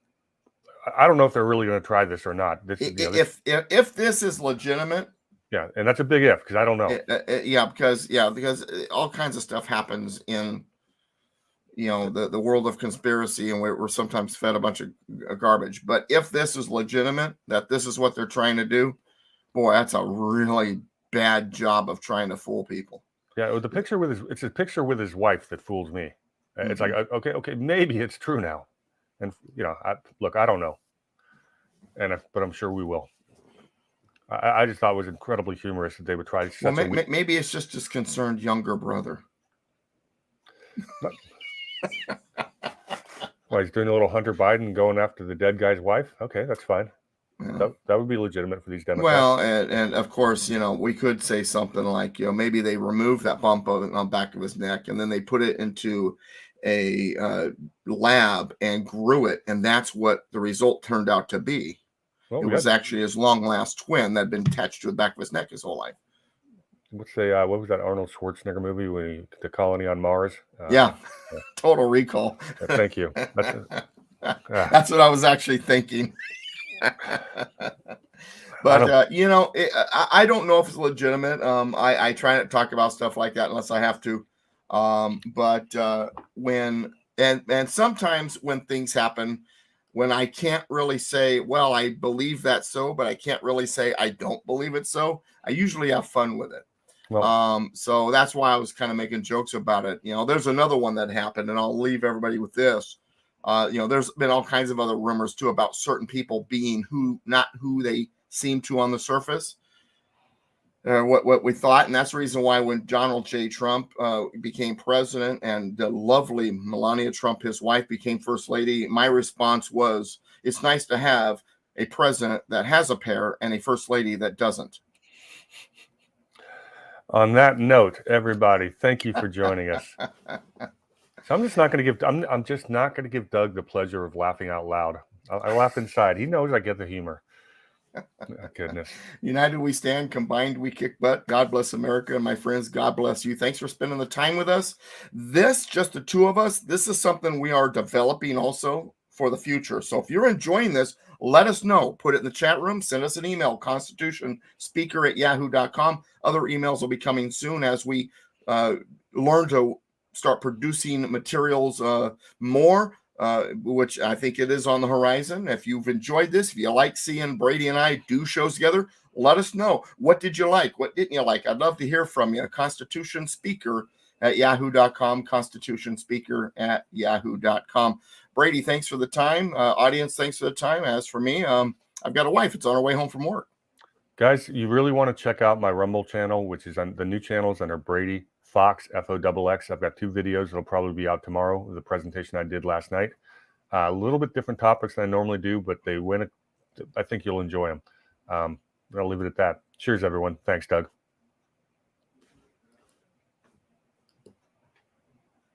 I don't know if they're really going to try this or not. This is, If this is legitimate, yeah, and that's a big if because I don't know. because all kinds of stuff happens in the world of conspiracy, and we're sometimes fed a bunch of garbage. But if this is legitimate, that this is what they're trying to do, boy, that's a really bad job of trying to fool people. Yeah, the picture it's a picture with his wife that fools me. It's like, okay, maybe it's true now, and I don't know, but I'm sure we will. I just thought it was incredibly humorous that they would try. Well, maybe it's just his concerned younger brother. Well, he's doing a little Hunter Biden going after the dead guy's wife. Okay, that's fine. Yeah. That would be legitimate for these Democrats. Well, and of course, we could say something like, maybe they removed that bump on the back of his neck and then they put it into a lab and grew it, and that's what the result turned out to be. Well, it was actually his long-lost twin that had been attached to the back of his neck his whole life. Let's say, what was that Arnold Schwarzenegger movie, the colony on Mars? Total Recall. Thank you. That's what I was actually thinking. But I don't know if it's legitimate. I try not to talk about stuff like that unless I have to. But when sometimes when things happen, when I can't really say, well, I believe that's so, but I can't really say I don't believe it so, I usually have fun with it. Well, so that's why I was kind of making jokes about it. There's another one that happened, and I'll leave everybody with this. There's been all kinds of other rumors too about certain people being not who they seem to on the surface. What we thought, and that's the reason why when Donald J. Trump became president and the lovely Melania Trump, his wife, became first lady, my response was, it's nice to have a president that has a pair and a first lady that doesn't. On that note, everybody, thank you for joining us. So I'm just not going to give Doug the pleasure of laughing out loud. I laugh inside. He knows I get the humor. Goodness. United we stand, combined we kick butt. God bless America, and my friends, God bless you. Thanks for spending the time with us. Just the two of us, this is something we are developing also for the future. So if you're enjoying this, let us know. Put it in the chat room. Send us an email, constitutionspeaker@yahoo.com. Other emails will be coming soon as we learn to start producing materials more. Which I think it is on the horizon. If you've enjoyed this, if you like seeing Brady and I do shows together, let us know. What did you like? What didn't you like? I'd love to hear from you. constitutionspeaker@yahoo.com, constitutionspeaker@yahoo.com. Brady, thanks for the time. Audience, thanks for the time. As for me, I've got a wife. It's on her way home from work. Guys, you really want to check out my Rumble channel, which is on the new channels under Brady Fox, FOXX. I've got 2 videos that'll probably be out tomorrow. The presentation I did last night. A little bit different topics than I normally do, but I think you'll enjoy them. I'll leave it at that. Cheers, everyone. Thanks, Doug.